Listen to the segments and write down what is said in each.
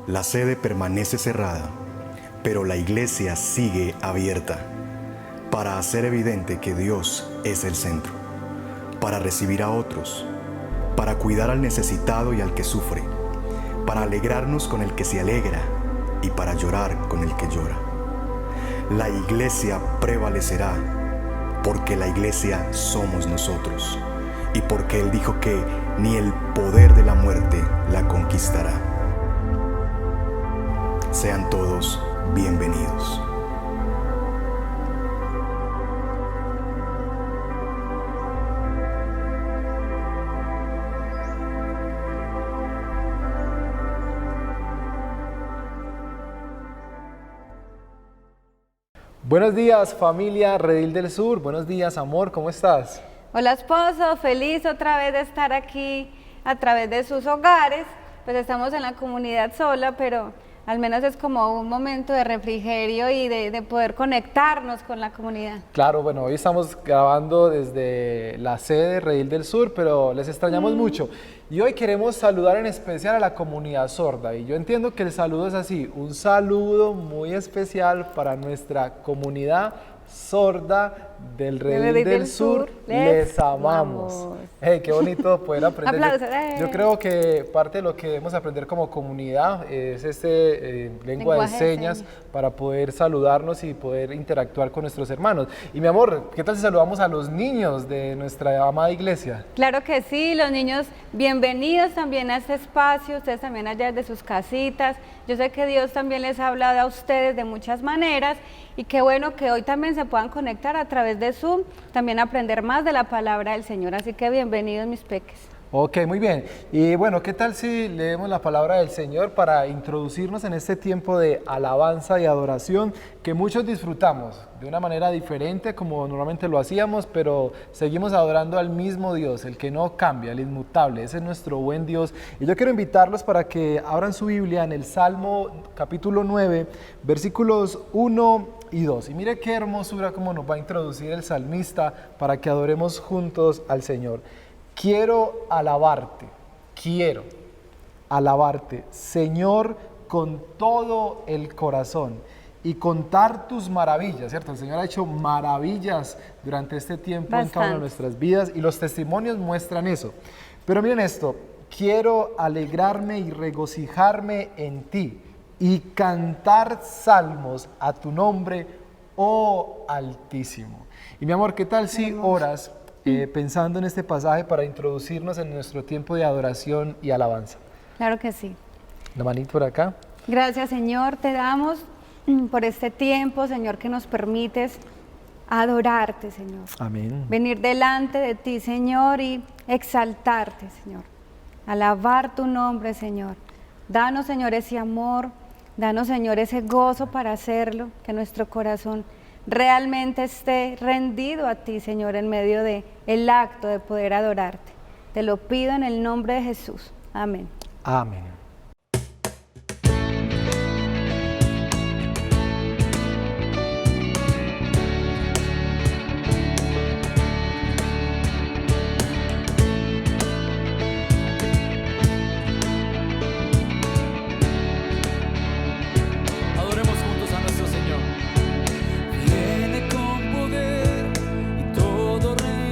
La sede permanece cerrada, pero la iglesia sigue abierta para hacer evidente que Dios es el centro, para recibir a otros, para cuidar al necesitado y al que sufre, para alegrarnos con el que se alegra y para llorar con el que llora. La iglesia prevalecerá porque la iglesia somos nosotros y porque Él dijo que ni el poder de la muerte la conquistará. Sean todos bienvenidos. Buenos días, familia Redil del Sur. Buenos días, amor, ¿cómo estás? Hola, esposo, feliz otra vez de estar aquí a través de sus hogares. Pues estamos en la comunidad sola, pero al menos es como un momento de refrigerio y de poder conectarnos con la comunidad. Claro, bueno, hoy estamos grabando desde la sede Redil del Sur, pero les extrañamos mucho. Y hoy queremos saludar en especial a la comunidad sorda. Y yo entiendo que el saludo es así, un saludo muy especial para nuestra comunidad sorda del Redil del Sur. Les amamos. Hey, qué bonito poder aprender. Aplausos. Yo creo que parte de lo que debemos aprender como comunidad es lengua de señas para poder saludarnos y poder interactuar con nuestros hermanos. Y mi amor, ¿qué tal si saludamos a los niños de nuestra amada iglesia? Claro que sí, los niños bienvenidos también a este espacio, ustedes también allá desde sus casitas. Yo sé que Dios también les ha hablado a ustedes de muchas maneras y qué bueno que hoy también se puedan conectar a través de Zoom, también aprender más de la palabra del Señor, así que bienvenidos mis peques. Ok, muy bien. Y bueno, ¿qué tal si leemos la palabra del Señor para introducirnos en este tiempo de alabanza y adoración que muchos disfrutamos de una manera diferente como normalmente lo hacíamos, pero seguimos adorando al mismo Dios, el que no cambia, el inmutable, ese es nuestro buen Dios. Y yo quiero invitarlos para que abran su Biblia en el Salmo capítulo 9, versículos 1 y 2. Y mire qué hermosura cómo nos va a introducir el salmista para que adoremos juntos al Señor. Quiero alabarte, Señor, con todo el corazón y contar tus maravillas, ¿cierto? El Señor ha hecho maravillas durante este tiempo en cada una de nuestras vidas y los testimonios muestran eso. Pero miren esto, quiero alegrarme y regocijarme en ti y cantar salmos a tu nombre, oh Altísimo. Y mi amor, ¿qué tal si oras pensando en este pasaje para introducirnos en nuestro tiempo de adoración y alabanza? Claro que sí. La manita por acá. Gracias, Señor, te damos por este tiempo, Señor, que nos permites adorarte, Señor. Amén. Venir delante de ti, Señor, y exaltarte, Señor. Alabar tu nombre, Señor. Danos, Señor, ese amor, danos, Señor, ese gozo para hacerlo, que nuestro corazón realmente esté rendido a ti, Señor, en medio de el acto de poder adorarte. Te lo pido en el nombre de Jesús. Amén. Amén. Viene con poder y todo reino.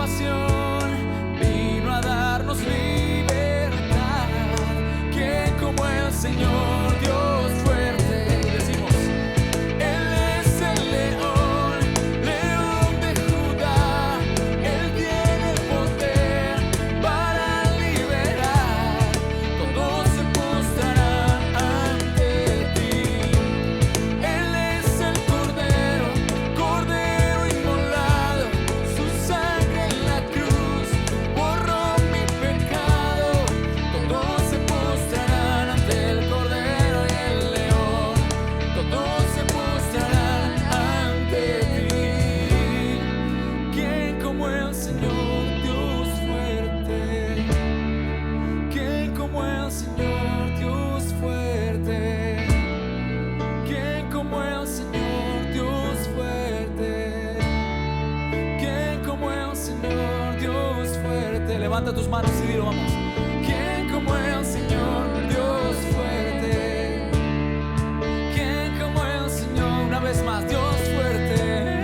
salvación, vino a darnos libertad. ¿Quién como el Señor Dios fuerte? Y decimos, Él es el león, león de Judá. Él tiene el poder para liberar. Todos se postrarán ante ti. Él es el Cordero, Cordero inmolado. Su sangre en la cruz borró mi pecado. Todos se postrarán ante el Cordero y el León. Todos se postrarán ante ti. ¿Quién como el Señor Dios fuerte? ¿Quién como el Señor Dios fuerte? ¿Quién como el Señor Dios fuerte? ¿Quién como el Señor Dios fuerte? Levanta tus manos y dilo, vamos. ¿Quién como el Señor Dios fuerte? ¿Quién como el Señor? Una vez más, Dios fuerte.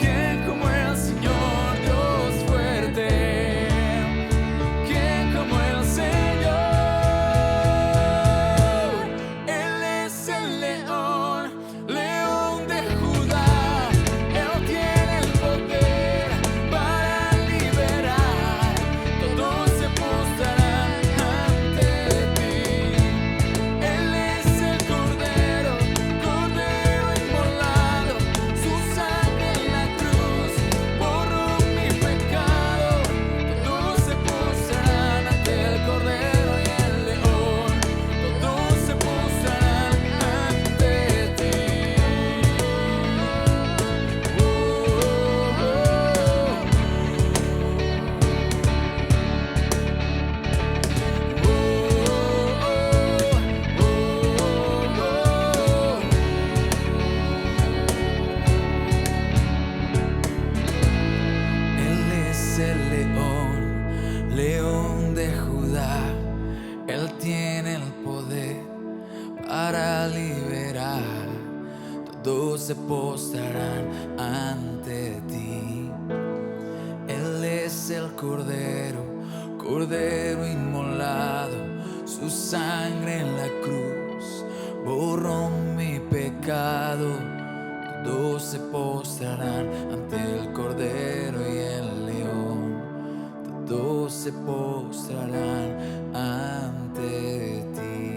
¿Quién como el Señor Dios fuerte? ¿Quién como el Señor? Él es el león, león de Judá. Él tiene el poder para liberar. Todos se postrarán ante ti. Él es el Cordero, Cordero inmolado. Su sangre en la cruz borró mi pecado. Todos se postrarán ante el Cordero y el León. Todos se postrarán ante ti. Él es el león, león de Judá. Él tiene el poder para liberar. Todos se postrarán ante ti. Él es el Cordero, Cordero inmolado. Su sangre en la cruz borró mi pecado. Todos se postrarán ante el Cordero y el León. Todos se postrarán ante ti.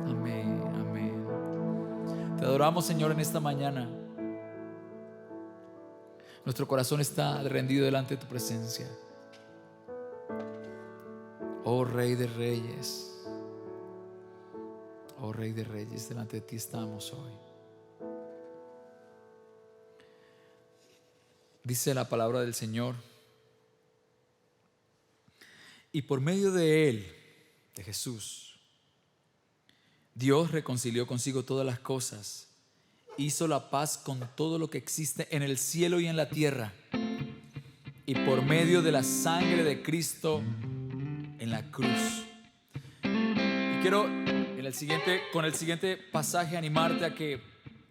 Amén, amén. Te adoramos, Señor, en esta mañana. Nuestro corazón está rendido delante de tu presencia. Oh Rey de Reyes. Oh Rey de Reyes, delante de ti estamos hoy. Dice la palabra del Señor: y por medio de Él, de Jesús, Dios reconcilió consigo todas las cosas, hizo la paz con todo lo que existe en el cielo y en la tierra, y por medio de la sangre de Cristo en la cruz. Y quiero con el siguiente pasaje animarte a que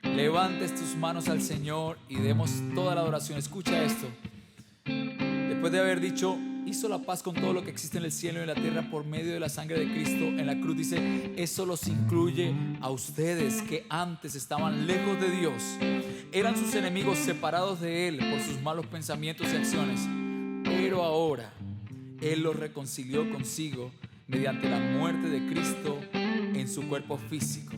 levantes tus manos al Señor y demos toda la adoración. Escucha esto. Después de haber dicho, hizo la paz con todo lo que existe en el cielo y en la tierra por medio de la sangre de Cristo en la cruz, dice, eso los incluye a ustedes que antes estaban lejos de Dios, eran sus enemigos, separados de Él por sus malos pensamientos y acciones, pero ahora Él los reconcilió consigo mediante la muerte de Cristo en su cuerpo físico.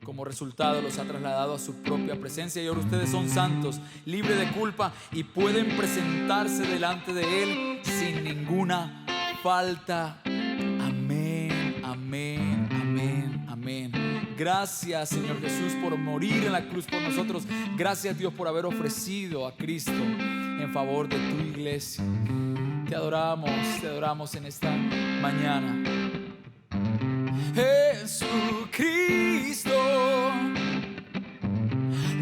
Como resultado los ha trasladado a su propia presencia y ahora ustedes son santos, libres de culpa y pueden presentarse delante de Él sin ninguna falta. Amén, amén, amén, amén. Gracias, Señor Jesús, por morir en la cruz por nosotros. Gracias, Dios, por haber ofrecido a Cristo en favor de tu iglesia. Te adoramos en esta mañana. Jesucristo,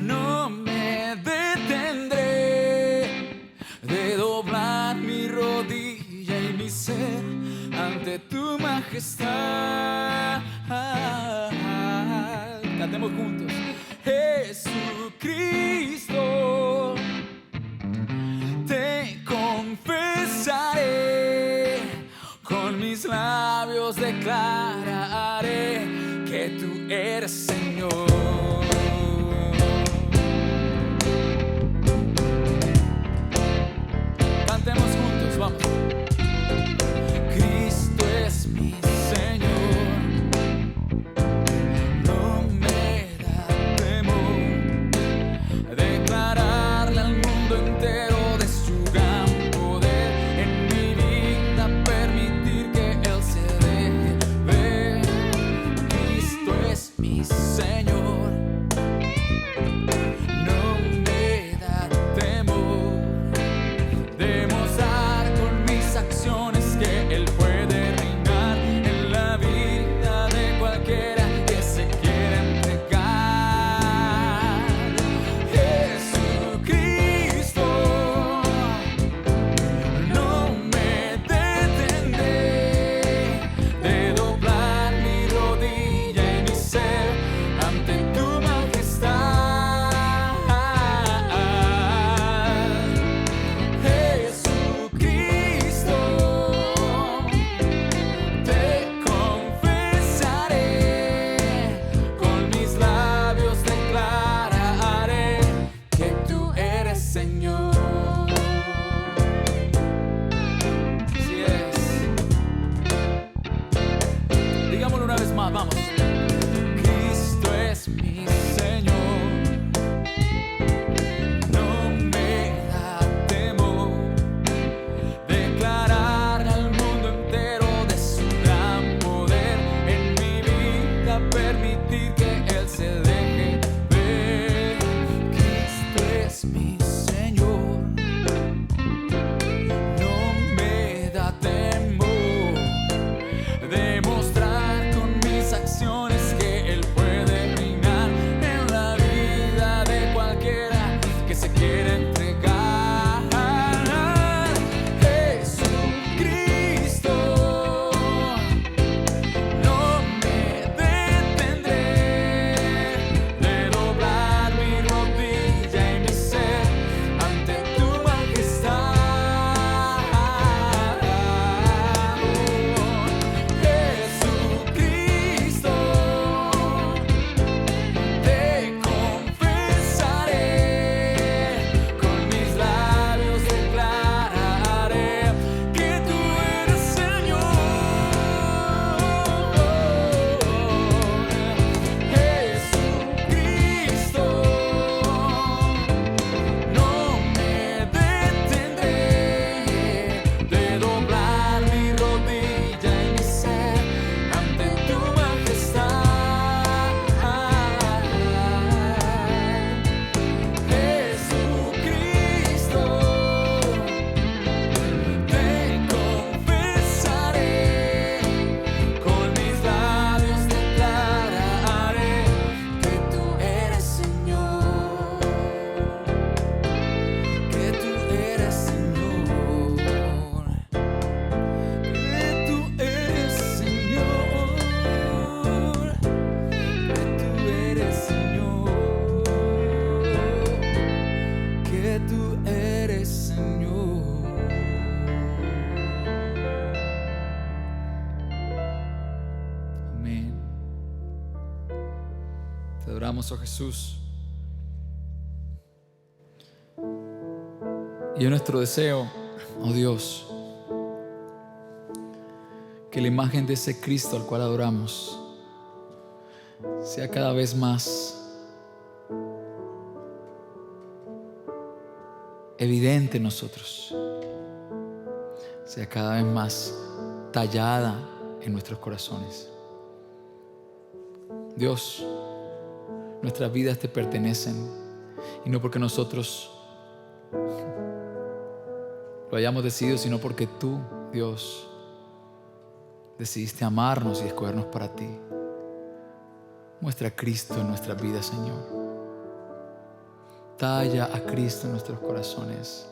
no me detendré de doblar mi rodilla y mi ser ante tu majestad. Cantemos juntos. Jesucristo, te confesaré, con mis labios declararé que tú eres Señor. Cantemos juntos, vamos. Cristo es mi Señor, no me da temor declararle al mundo entero de su gran poder en mi vida, permitir que Él se deje ver. Cristo es mi Señor, no me da temor demostrar con mis acciones que Él puede reinar en la vida de cualquiera que se quiera entregar. Jesucristo, no me detendré de doblar mi rodilla y mi ser ante tu majestad. Jesucristo, te confesaré, con mis labios declararé que tú eres Señor. Así es. Digámoslo una vez más, vamos. Cristo es mi Señor, no me da temor declarar al mundo entero de su gran poder en mi vida, permitir que Él se deje ver. Cristo es mi Señor, no me da temor demostrar con mis acciones que Él puede reinar en la vida de cualquiera que se quiera entregar. Jesucristo, no me detendré de doblar mi rodilla y mi ser ante tu majestad. Jesucristo, te confesaré, con mis labios declararé que tú eres Señor. Jesucristo, no me detendré de doblar mi rodilla y mi ser ante tu majestad. Jesucristo, te confesaré, con mis labios declararé que tú eres Señor, que tú eres Señor, que tú eres Señor, que tú eres Señor, que tú eres Señor. Amén. Te adoramos, oh Jesús. Y es nuestro deseo, oh Dios, que la imagen de ese Cristo al cual adoramos sea cada vez más evidente en nosotros, sea cada vez más tallada en nuestros corazones. Dios, nuestras vidas te pertenecen, y no porque nosotros lo hayamos decidido, sino porque tú, Dios, decidiste amarnos y escogernos para ti. Muestra a Cristo en nuestras vidas, Señor. Talla a Cristo en nuestros corazones.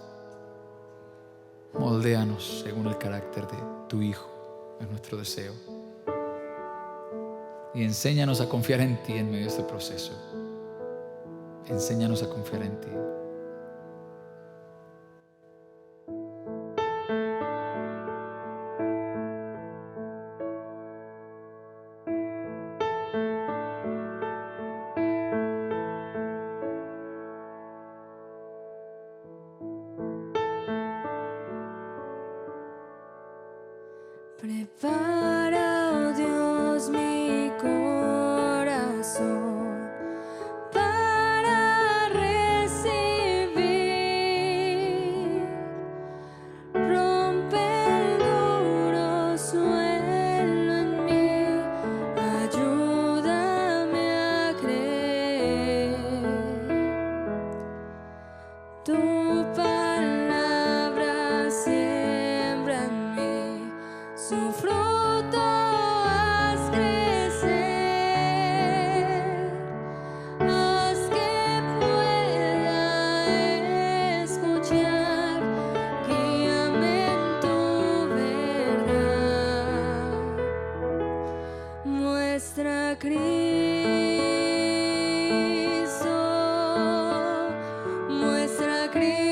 Moldéanos según el carácter de tu Hijo, es nuestro deseo. Y enséñanos a confiar en ti en medio de este proceso. enséñanos a confiar en ti. Prepara, oh Dios, mi corazón para recibir. Rompe el duro suelo en mí, ayúdame a creer. Tu palabra siembra en mí, su fruto haz crecer, haz que pueda escuchar, guíame en tu verdad, muestra a Cristo, muestra a Cristo.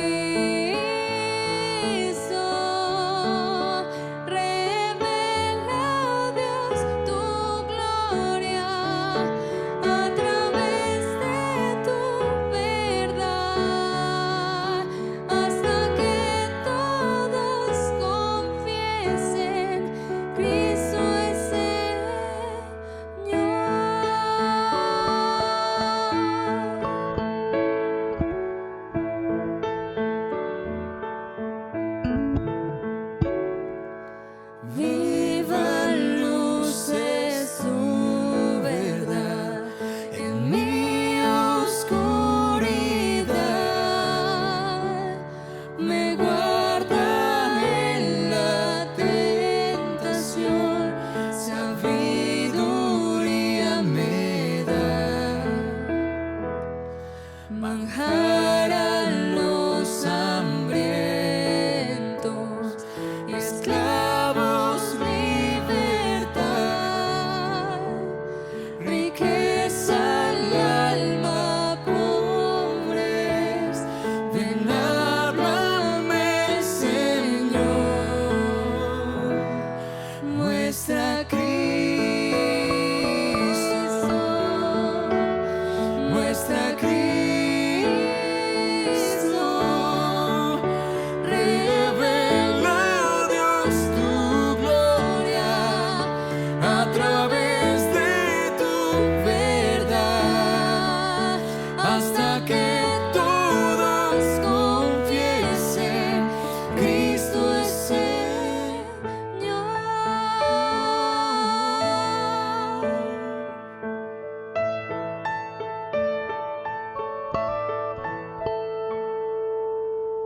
Viva luz es tu verdad en mi oscuridad, me guarda en la tentación, sabiduría me da, manjar a los hambrientos, esclavos libertad, riqueza al alma pobres, ven háblame Señor, muestra a Cristo, muestra a Cristo. Revela, Dios, tu gloria a través de tu verdad, hasta que todos confiesen, Cristo es Señor.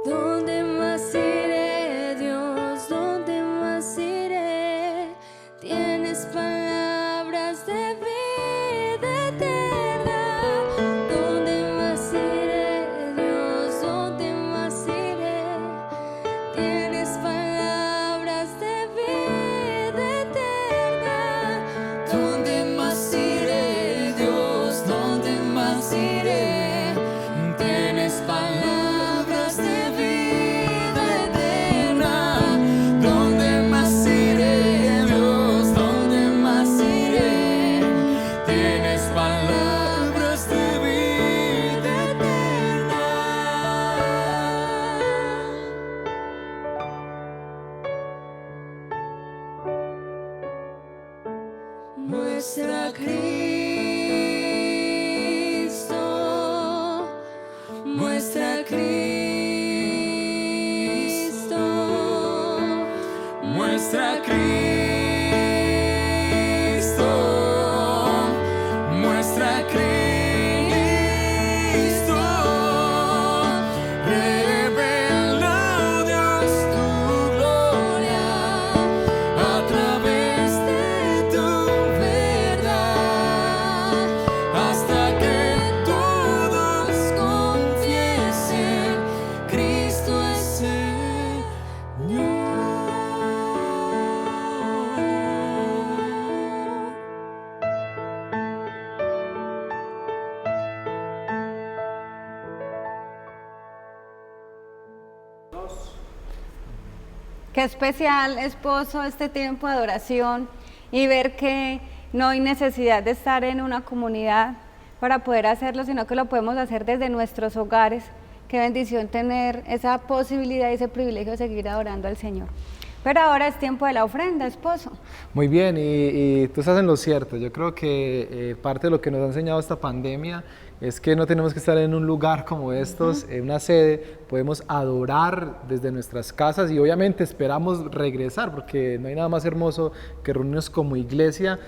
¿Dónde más iré, Dios? ¿Dónde más iré? Tienes palabras de vida eterna. ¿Dónde más iré, Dios? ¿Dónde más iré? Tienes palabras de vida eterna. ¿Dónde más iré, Dios? ¿Dónde más iré? Tienes palabras de vida eterna. ¿Dónde más iré, Dios? ¿Dónde más iré? Tienes palabras de vida eterna. Muestra a Cristo, muestra a Cristo, muestra a Cristo, muestra a Cristo. Revela, Dios, tu gloria a través de tu verdad, hasta que todos confiesen, Cristo es Señor. Qué especial, esposo, este tiempo de adoración y ver que no hay necesidad de estar en una comunidad para poder hacerlo, sino que lo podemos hacer desde nuestros hogares. Qué bendición tener esa posibilidad y ese privilegio de seguir adorando al Señor. Pero ahora es tiempo de la ofrenda, esposo. Muy bien, y tú estás en lo cierto. Yo creo que parte de lo que nos ha enseñado esta pandemia es que no tenemos que estar en un lugar como estos, en una sede, podemos adorar desde nuestras casas y obviamente esperamos regresar porque no hay nada más hermoso que reunirnos como iglesia,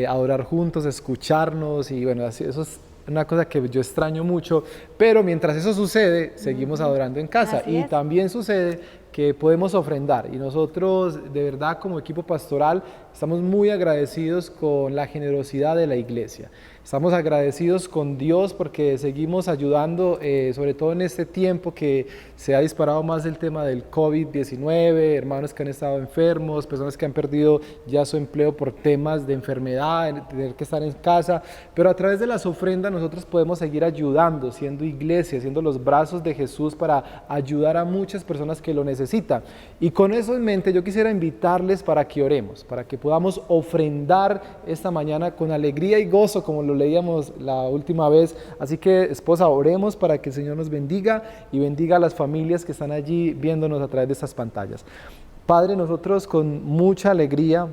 adorar juntos, escucharnos y bueno, eso es una cosa que yo extraño mucho, pero mientras eso sucede, seguimos adorando en casa. Así Y es. también sucede que podemos ofrendar y nosotros de verdad como equipo pastoral estamos muy agradecidos con la generosidad de la iglesia. Estamos agradecidos con Dios porque seguimos ayudando, sobre todo en este tiempo que se ha disparado más el tema del COVID-19, hermanos que han estado enfermos, personas que han perdido ya su empleo por temas de enfermedad, tener que estar en casa, pero a través de las ofrendas nosotros podemos seguir ayudando, siendo iglesia, siendo los brazos de Jesús para ayudar a muchas personas que lo necesitan. Y con eso en mente yo quisiera invitarles para que oremos, para que podamos ofrendar esta mañana con alegría y gozo como lo leíamos la última vez. Así que, esposa, oremos para que el Señor nos bendiga y bendiga a las familias que están allí viéndonos a través de estas pantallas. Padre, nosotros con mucha alegría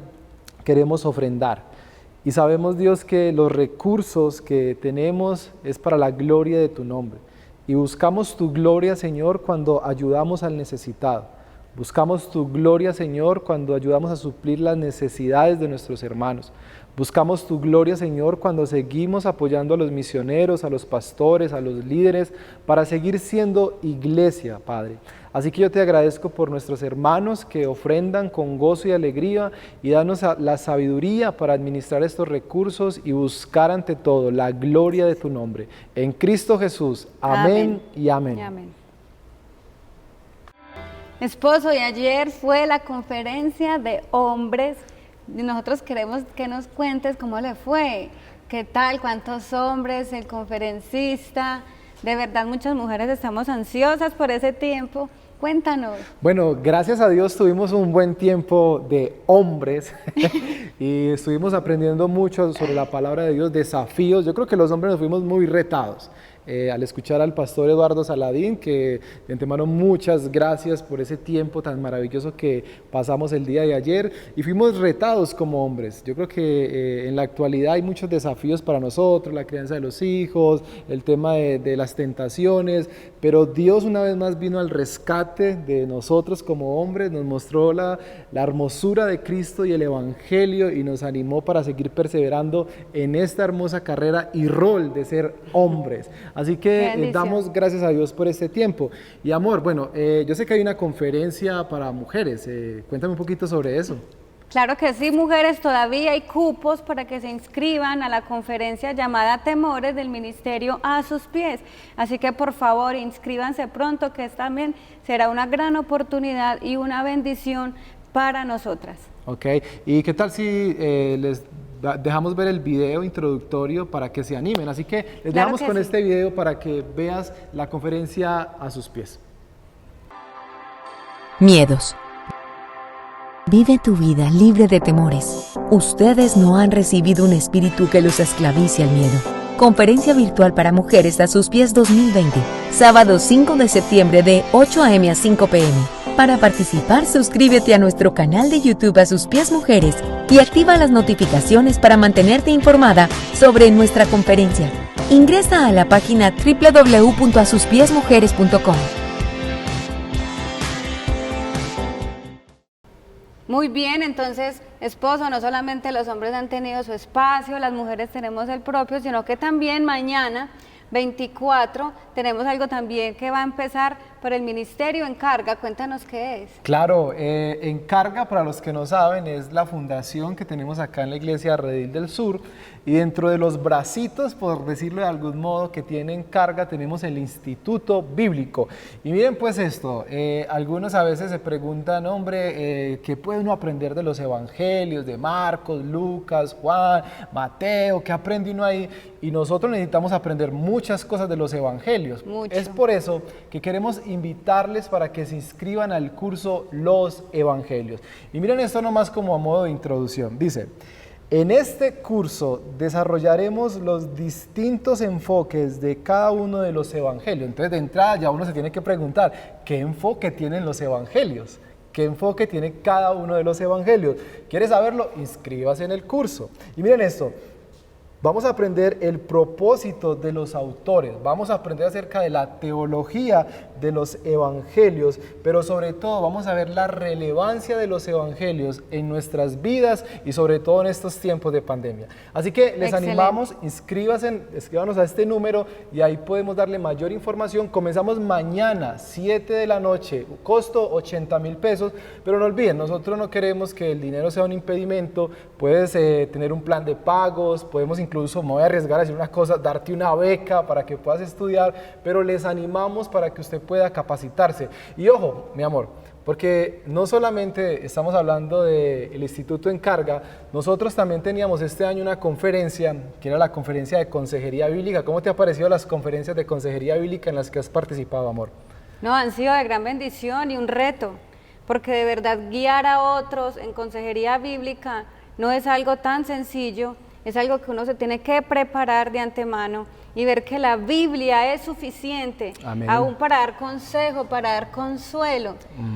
queremos ofrendar y sabemos, Dios, que los recursos que tenemos es para la gloria de tu nombre y buscamos tu gloria, Señor, cuando ayudamos al necesitado. Buscamos tu gloria, Señor, cuando ayudamos a suplir las necesidades de nuestros hermanos. Buscamos tu gloria, Señor, cuando seguimos apoyando a los misioneros, a los pastores, a los líderes, para seguir siendo iglesia, Padre. Así que yo te agradezco por nuestros hermanos que ofrendan con gozo y alegría y danos la sabiduría para administrar estos recursos y buscar ante todo la gloria de tu nombre. En Cristo Jesús. Amén, y amén. Y amén. Esposo, y ayer fue la conferencia de hombres y nosotros queremos que nos cuentes cómo le fue, qué tal, cuántos hombres, el conferencista, de verdad muchas mujeres estamos ansiosas por ese tiempo. Cuéntanos. Bueno, gracias a Dios tuvimos un buen tiempo de hombres y estuvimos aprendiendo mucho sobre la palabra de Dios, desafíos. Yo creo que los hombres nos fuimos muy retados. Al escuchar al pastor Eduardo Saladín, que de antemano muchas gracias por ese tiempo tan maravilloso que pasamos el día de ayer y fuimos retados como hombres. Yo creo que en la actualidad hay muchos desafíos para nosotros, la crianza de los hijos, el tema de las tentaciones, pero Dios una vez más vino al rescate de nosotros como hombres, nos mostró la hermosura de Cristo y el Evangelio y nos animó para seguir perseverando en esta hermosa carrera y rol de ser hombres. Así que damos gracias a Dios por este tiempo. Y amor, bueno, yo sé que hay una conferencia para mujeres. Cuéntame un poquito sobre eso. Claro que sí, mujeres, todavía hay cupos para que se inscriban a la conferencia llamada Temores del Ministerio a sus pies. Así que por favor, inscríbanse pronto, que también será una gran oportunidad y una bendición para nosotras. Ok, ¿y qué tal si les dejamos ver el video introductorio para que se animen? Así que les Claro dejamos que con sí. este video para que veas la conferencia a sus pies. Miedos. Vive tu vida libre de temores. Ustedes no han recibido un espíritu que los esclavice al miedo. Conferencia virtual para mujeres a sus pies 2020. Sábado 5 de septiembre de 8 a.m. a 5 p.m. Para participar, suscríbete a nuestro canal de YouTube A Sus Pies Mujeres y activa las notificaciones para mantenerte informada sobre nuestra conferencia. Ingresa a la página www.asuspiesmujeres.com. Muy bien, entonces, esposo, no solamente los hombres han tenido su espacio, las mujeres tenemos el propio, sino que también mañana, 24, tenemos algo también que va a empezar por el Ministerio Encarga. Cuéntanos qué es. Claro, Encarga, para los que no saben, es la fundación que tenemos acá en la iglesia Redil del Sur, y dentro de los bracitos, por decirlo de algún modo, que tiene Encarga, tenemos el Instituto Bíblico. Y miren pues esto, algunos a veces se preguntan, hombre, ¿qué puede uno aprender de los evangelios, de Marcos, Lucas, Juan, Mateo? ¿Qué aprende uno ahí? Y nosotros necesitamos aprender muchas cosas de los evangelios. Mucho. Es por eso que queremos invitarles para que se inscriban al curso Los Evangelios. Y miren esto nomás como a modo de introducción. Dice, en este curso desarrollaremos los distintos enfoques de cada uno de los evangelios. Entonces, de entrada ya uno se tiene que preguntar, ¿qué enfoque tienen los evangelios? ¿Qué enfoque tiene cada uno de los evangelios? ¿Quiere saberlo? Inscríbase en el curso. Y miren esto. Vamos a aprender el propósito de los autores, vamos a aprender acerca de la teología de los evangelios, pero sobre todo vamos a ver la relevancia de los evangelios en nuestras vidas y sobre todo en estos tiempos de pandemia. Así que les animamos, escríbanos a este número y ahí podemos darle mayor información. Comenzamos mañana, 7 de la noche, costo 80,000 pesos, pero no olviden, nosotros no queremos que el dinero sea un impedimento, puedes tener un plan de pagos, podemos incluso, me voy a arriesgar a decir una cosa, darte una beca para que puedas estudiar, pero les animamos para que usted pueda capacitarse. Y ojo, mi amor, porque no solamente estamos hablando del Instituto Encarga, nosotros también teníamos este año una conferencia, que era la conferencia de Consejería Bíblica. ¿Cómo te ha parecido las conferencias de Consejería Bíblica en las que has participado, amor? No, han sido de gran bendición y un reto, porque de verdad guiar a otros en consejería bíblica no es algo tan sencillo, es algo que uno se tiene que preparar de antemano y ver que la Biblia es suficiente, Amén, aún para dar consejo, para dar consuelo,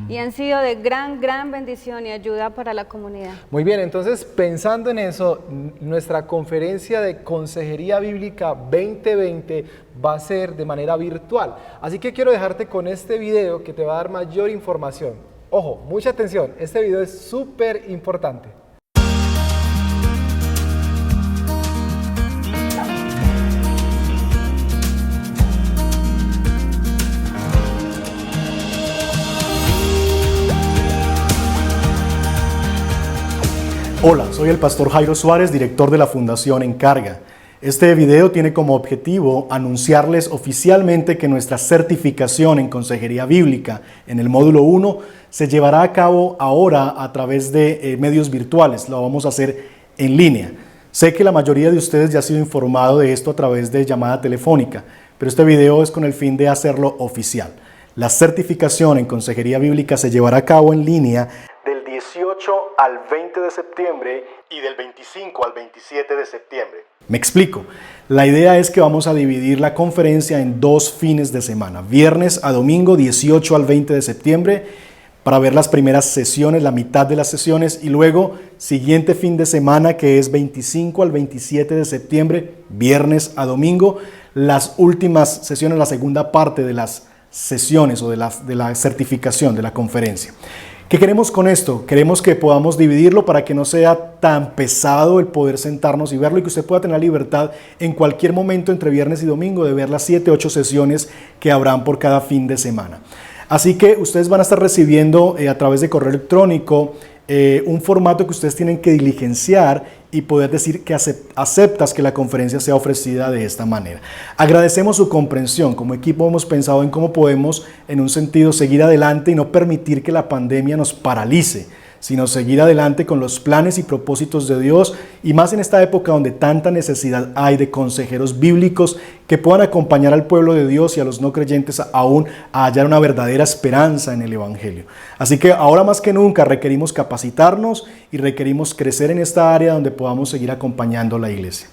y han sido de gran bendición y ayuda para la comunidad. Muy bien, entonces pensando en eso, nuestra conferencia de Consejería Bíblica 2020 va a ser de manera virtual, así que quiero dejarte con este video que te va a dar mayor información. Ojo, mucha atención, este video es súper importante. Hola, soy el pastor Jairo Suárez, director de la Fundación Encarga. Este video tiene como objetivo anunciarles oficialmente que nuestra certificación en Consejería Bíblica en el módulo 1 se llevará a cabo ahora a través de medios virtuales. Lo vamos a hacer en línea. Sé que la mayoría de ustedes ya ha sido informado de esto a través de llamada telefónica, pero este video es con el fin de hacerlo oficial. La certificación en Consejería Bíblica se llevará a cabo en línea del 18 al 20 de septiembre y del 25 al 27 de septiembre. Me explico. La idea es que vamos a dividir la conferencia en 2 fines de semana, viernes a domingo 18 al 20 de septiembre, para ver las primeras sesiones, la mitad de las sesiones, y luego siguiente fin de semana que es 25 al 27 de septiembre, viernes a domingo, las últimas sesiones, la segunda parte de las sesiones o de la certificación de la conferencia. ¿Qué queremos con esto? Queremos que podamos dividirlo para que no sea tan pesado el poder sentarnos y verlo, y que usted pueda tener la libertad en cualquier momento entre viernes y domingo de ver las 7, 8 sesiones que habrán por cada fin de semana. Así que ustedes van a estar recibiendo a través de correo electrónico un formato que ustedes tienen que diligenciar y poder decir que aceptas que la conferencia sea ofrecida de esta manera. Agradecemos su comprensión. Como equipo hemos pensado en cómo podemos, en un sentido, seguir adelante y no permitir que la pandemia nos paralice, sino seguir adelante con los planes y propósitos de Dios, y más en esta época donde tanta necesidad hay de consejeros bíblicos que puedan acompañar al pueblo de Dios y a los no creyentes aún a hallar una verdadera esperanza en el Evangelio. Así que ahora más que nunca requerimos capacitarnos y requerimos crecer en esta área donde podamos seguir acompañando a la iglesia.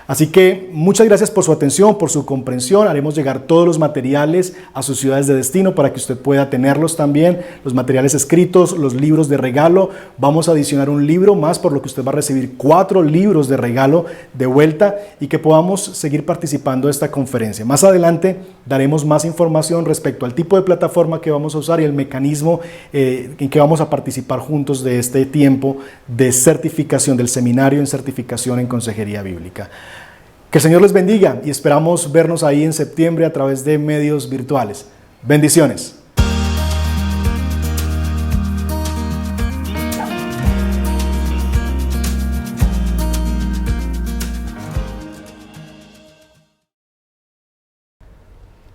Así que muchas gracias por su atención, por su comprensión. Haremos llegar todos los materiales a sus ciudades de destino para que usted pueda tenerlos también, los materiales escritos, los libros de regalo. Vamos a adicionar un libro más, por lo que usted va a recibir 4 libros de regalo de vuelta, y que podamos seguir participando de esta conferencia. Más adelante daremos más información respecto al tipo de plataforma que vamos a usar y el mecanismo en que vamos a participar juntos de este tiempo de certificación, del seminario en certificación en Consejería Bíblica. Que el Señor les bendiga y esperamos vernos ahí en septiembre a través de medios virtuales. Bendiciones.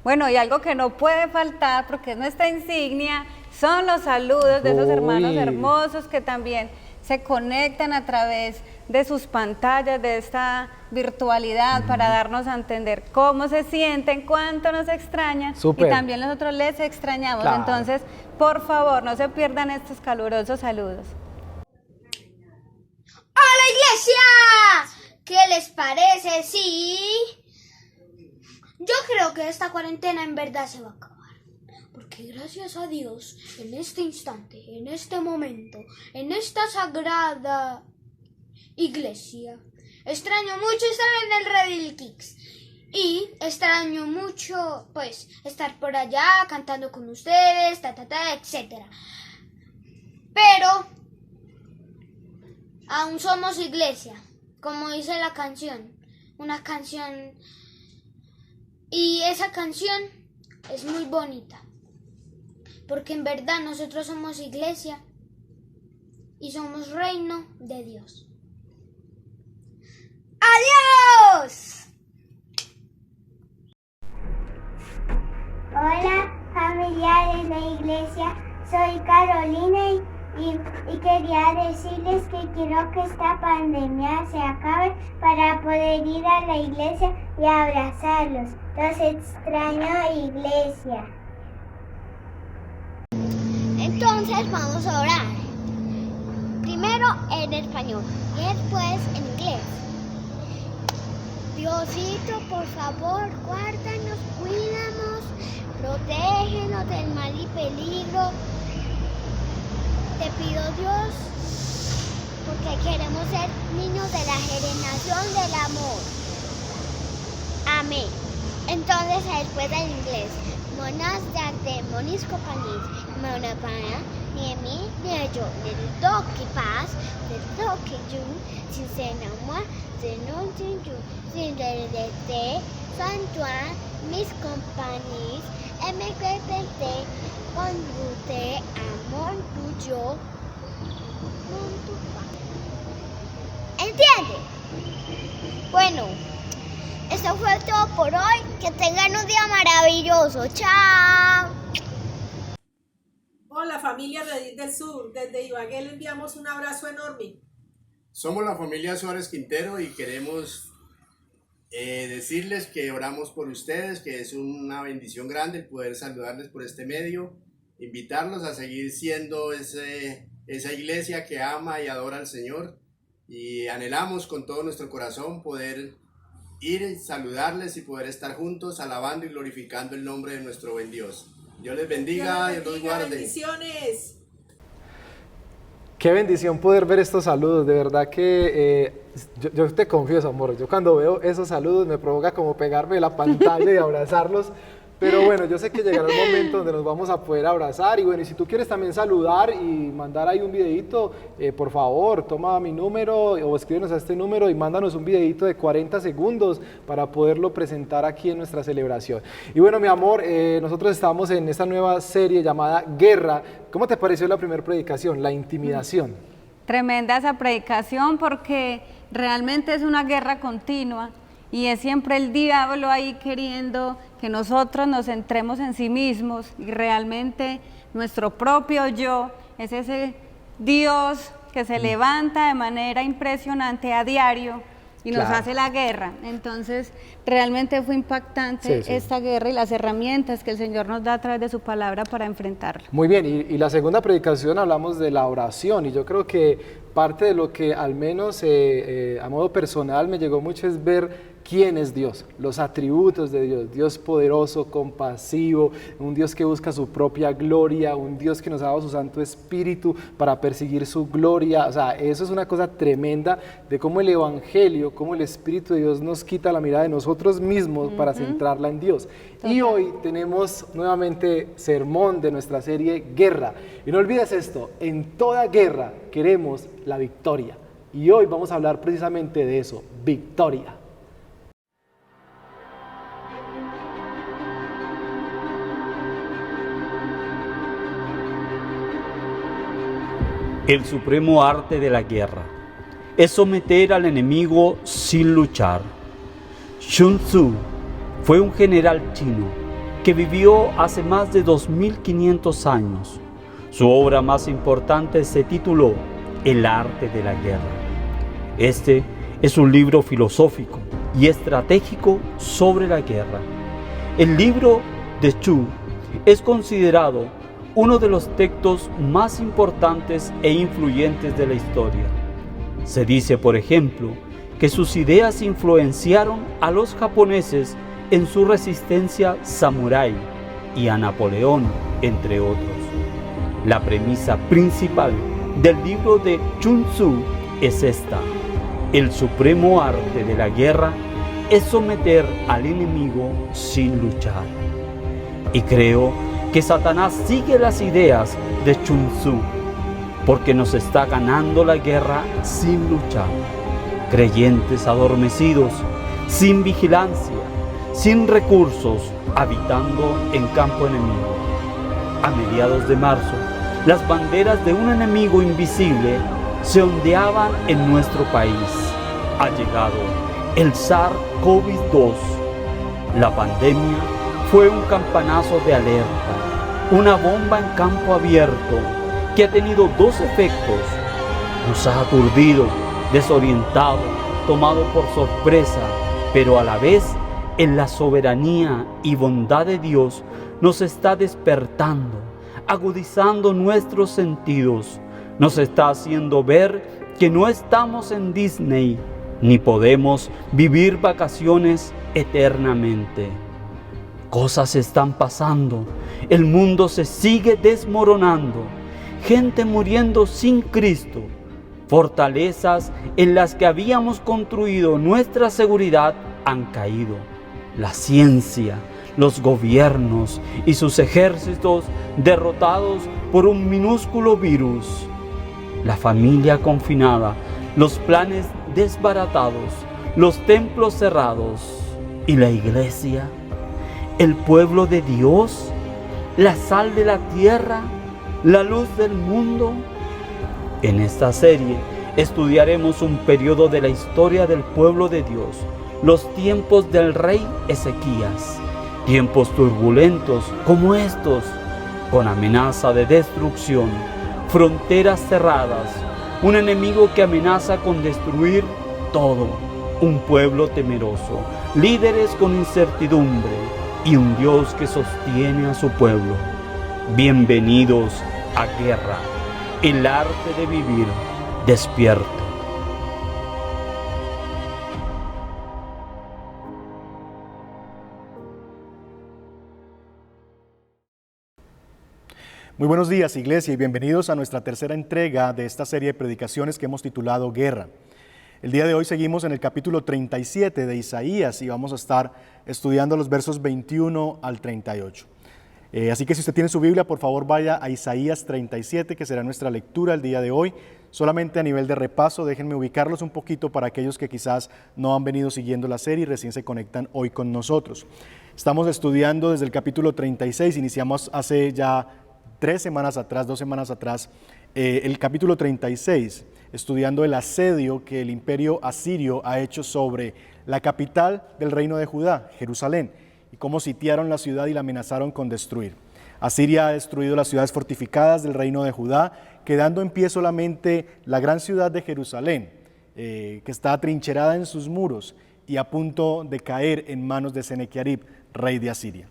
Bueno, y algo que no puede faltar, porque es nuestra insignia, son los saludos de esos hermanos hermosos que también se conectan a través de sus pantallas, de esta virtualidad, para darnos a entender cómo se sienten, cuánto nos extrañan. Súper. Y también nosotros les extrañamos. Claro. Entonces, por favor, no se pierdan estos calurosos saludos. ¡Hola, iglesia! ¿Qué les parece? Sí. Yo creo que esta cuarentena en verdad se va a acabar. Porque gracias a Dios, en este instante, en este momento, en esta sagrada iglesia, extraño mucho estar en el Redil Kicks. Y extraño mucho, pues, estar por allá cantando con ustedes, etcétera. Pero aún somos iglesia, como dice la canción. Una canción. Y esa canción es muy bonita. Porque en verdad nosotros somos iglesia y somos reino de Dios. ¡Adiós! Hola, familiares de la iglesia, soy Carolina y quería decirles que quiero que esta pandemia se acabe para poder ir a la iglesia y abrazarlos. Los extraño, iglesia. Entonces vamos a orar. Primero en español y después en inglés. Diosito, por favor, guárdanos, cuídanos, protégenos del mal y peligro. Te pido, Dios, porque queremos ser niños de la generación del amor. Amén. Entonces, después en inglés. Monas de monis compañías, mona para, ni a mí, ni a yo, ni el toque paz, ni el toque yo, sin ser amor, sin no sin yo, sin desde santuar, mis compañías, MQPT, con usted, amor tuyo, con tu paz. ¿Entiende? Bueno. Esto fue todo por hoy. Que tengan un día maravilloso. ¡Chao! Hola familia Redil del Sur. Desde Ibagué le enviamos un abrazo enorme. Somos la familia Suárez Quintero y queremos decirles que oramos por ustedes, que es una bendición grande el poder saludarles por este medio, invitarlos a seguir siendo esa iglesia que ama y adora al Señor, y anhelamos con todo nuestro corazón poder ir, saludarles y poder estar juntos alabando y glorificando el nombre de nuestro buen Dios. Dios les bendiga, Dios los guarde. Bendiciones. Qué bendición poder ver estos saludos, de verdad que yo te confieso, amor, yo cuando veo esos saludos me provoca como pegarme la pantalla y abrazarlos. Pero bueno, yo sé que llegará el momento donde nos vamos a poder abrazar y bueno, y si tú quieres también saludar y mandar ahí un videito, por favor, toma mi número o escríbenos a este número y mándanos un videito de 40 segundos para poderlo presentar aquí en nuestra celebración. Y bueno, mi amor, nosotros estamos en esta nueva serie llamada Guerra. ¿Cómo te pareció la primera predicación, la intimidación? Tremenda esa predicación porque realmente es una guerra continua. Y es siempre el diablo ahí queriendo que nosotros nos centremos en sí mismos y realmente nuestro propio yo es ese Dios que se levanta de manera impresionante a diario y nos hace la guerra. Entonces realmente fue impactante esta guerra y las herramientas que el Señor nos da a través de su palabra para enfrentarla. Muy bien, y la segunda predicación hablamos de la oración y yo creo que parte de lo que al menos a modo personal me llegó mucho es ver quién es Dios, los atributos de Dios, Dios poderoso, compasivo, un Dios que busca su propia gloria, un Dios que nos ha dado su Santo Espíritu para perseguir su gloria. O sea, eso es una cosa tremenda de cómo el Evangelio, cómo el Espíritu de Dios nos quita la mirada de nosotros mismos para centrarla en Dios. Total. Y hoy tenemos nuevamente sermón de nuestra serie Guerra. Y no olvides esto, en toda guerra queremos la victoria. Y hoy vamos a hablar precisamente de eso, victoria. El supremo arte de la guerra es someter al enemigo sin luchar. Sun Tzu fue un general chino que vivió hace más de 2500 años. Su obra más importante se tituló El arte de la guerra. Este es un libro filosófico y estratégico sobre la guerra. El libro de Chu es considerado uno de los textos más importantes e influyentes de la historia. Se dice, por ejemplo, que sus ideas influenciaron a los japoneses en su resistencia samurái y a Napoleón, entre otros. La premisa principal del libro de Sun Tzu es esta: el supremo arte de la guerra es someter al enemigo sin luchar. Y creo que Satanás sigue las ideas de Sun Tzu, porque nos está ganando la guerra sin luchar. Creyentes adormecidos, sin vigilancia, sin recursos, habitando en campo enemigo. A mediados de marzo, las banderas de un enemigo invisible se ondeaban en nuestro país. Ha llegado el SARS-CoV-2. La pandemia fue un campanazo de alerta, una bomba en campo abierto que ha tenido dos efectos. Nos ha aturdido, desorientado, tomado por sorpresa, pero a la vez en la soberanía y bondad de Dios nos está despertando, agudizando nuestros sentidos, nos está haciendo ver que no estamos en Disney, ni podemos vivir vacaciones eternamente. Cosas están pasando, el mundo se sigue desmoronando, gente muriendo sin Cristo, fortalezas en las que habíamos construido nuestra seguridad han caído. La ciencia, los gobiernos y sus ejércitos derrotados por un minúsculo virus. La familia confinada, los planes desbaratados, los templos cerrados y la iglesia, el pueblo de Dios, la sal de la tierra, la luz del mundo. En esta serie estudiaremos un periodo de la historia del pueblo de Dios, los tiempos del rey Ezequías, tiempos turbulentos como estos, con amenaza de destrucción, fronteras cerradas, un enemigo que amenaza con destruir todo, un pueblo temeroso, líderes con incertidumbre y un Dios que sostiene a su pueblo. Bienvenidos a Guerra, el arte de vivir despierto. Muy buenos días, Iglesia, y bienvenidos a nuestra tercera entrega de esta serie de predicaciones que hemos titulado Guerra. El día de hoy seguimos en el capítulo 37 de Isaías y vamos a estar estudiando los versos 21 al 38. Así que si usted tiene su Biblia, por favor vaya a Isaías 37, que será nuestra lectura el día de hoy. Solamente a nivel de repaso, déjenme ubicarlos un poquito para aquellos que quizás no han venido siguiendo la serie y recién se conectan hoy con nosotros. Estamos estudiando desde el capítulo 36, iniciamos hace ya 2 semanas atrás, el capítulo 36, estudiando el asedio que el imperio asirio ha hecho sobre la capital del reino de Judá, Jerusalén, y cómo sitiaron la ciudad y la amenazaron con destruir. Asiria ha destruido las ciudades fortificadas del reino de Judá, quedando en pie solamente la gran ciudad de Jerusalén, que está atrincherada en sus muros y a punto de caer en manos de Senequerib, rey de Asiria.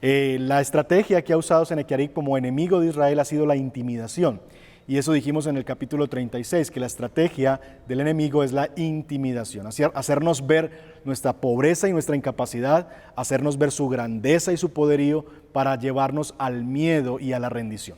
La estrategia que ha usado Senequerib como enemigo de Israel ha sido la intimidación. Y eso dijimos en el capítulo 36, que la estrategia del enemigo es la intimidación, hacernos ver nuestra pobreza y nuestra incapacidad, hacernos ver su grandeza y su poderío para llevarnos al miedo y a la rendición.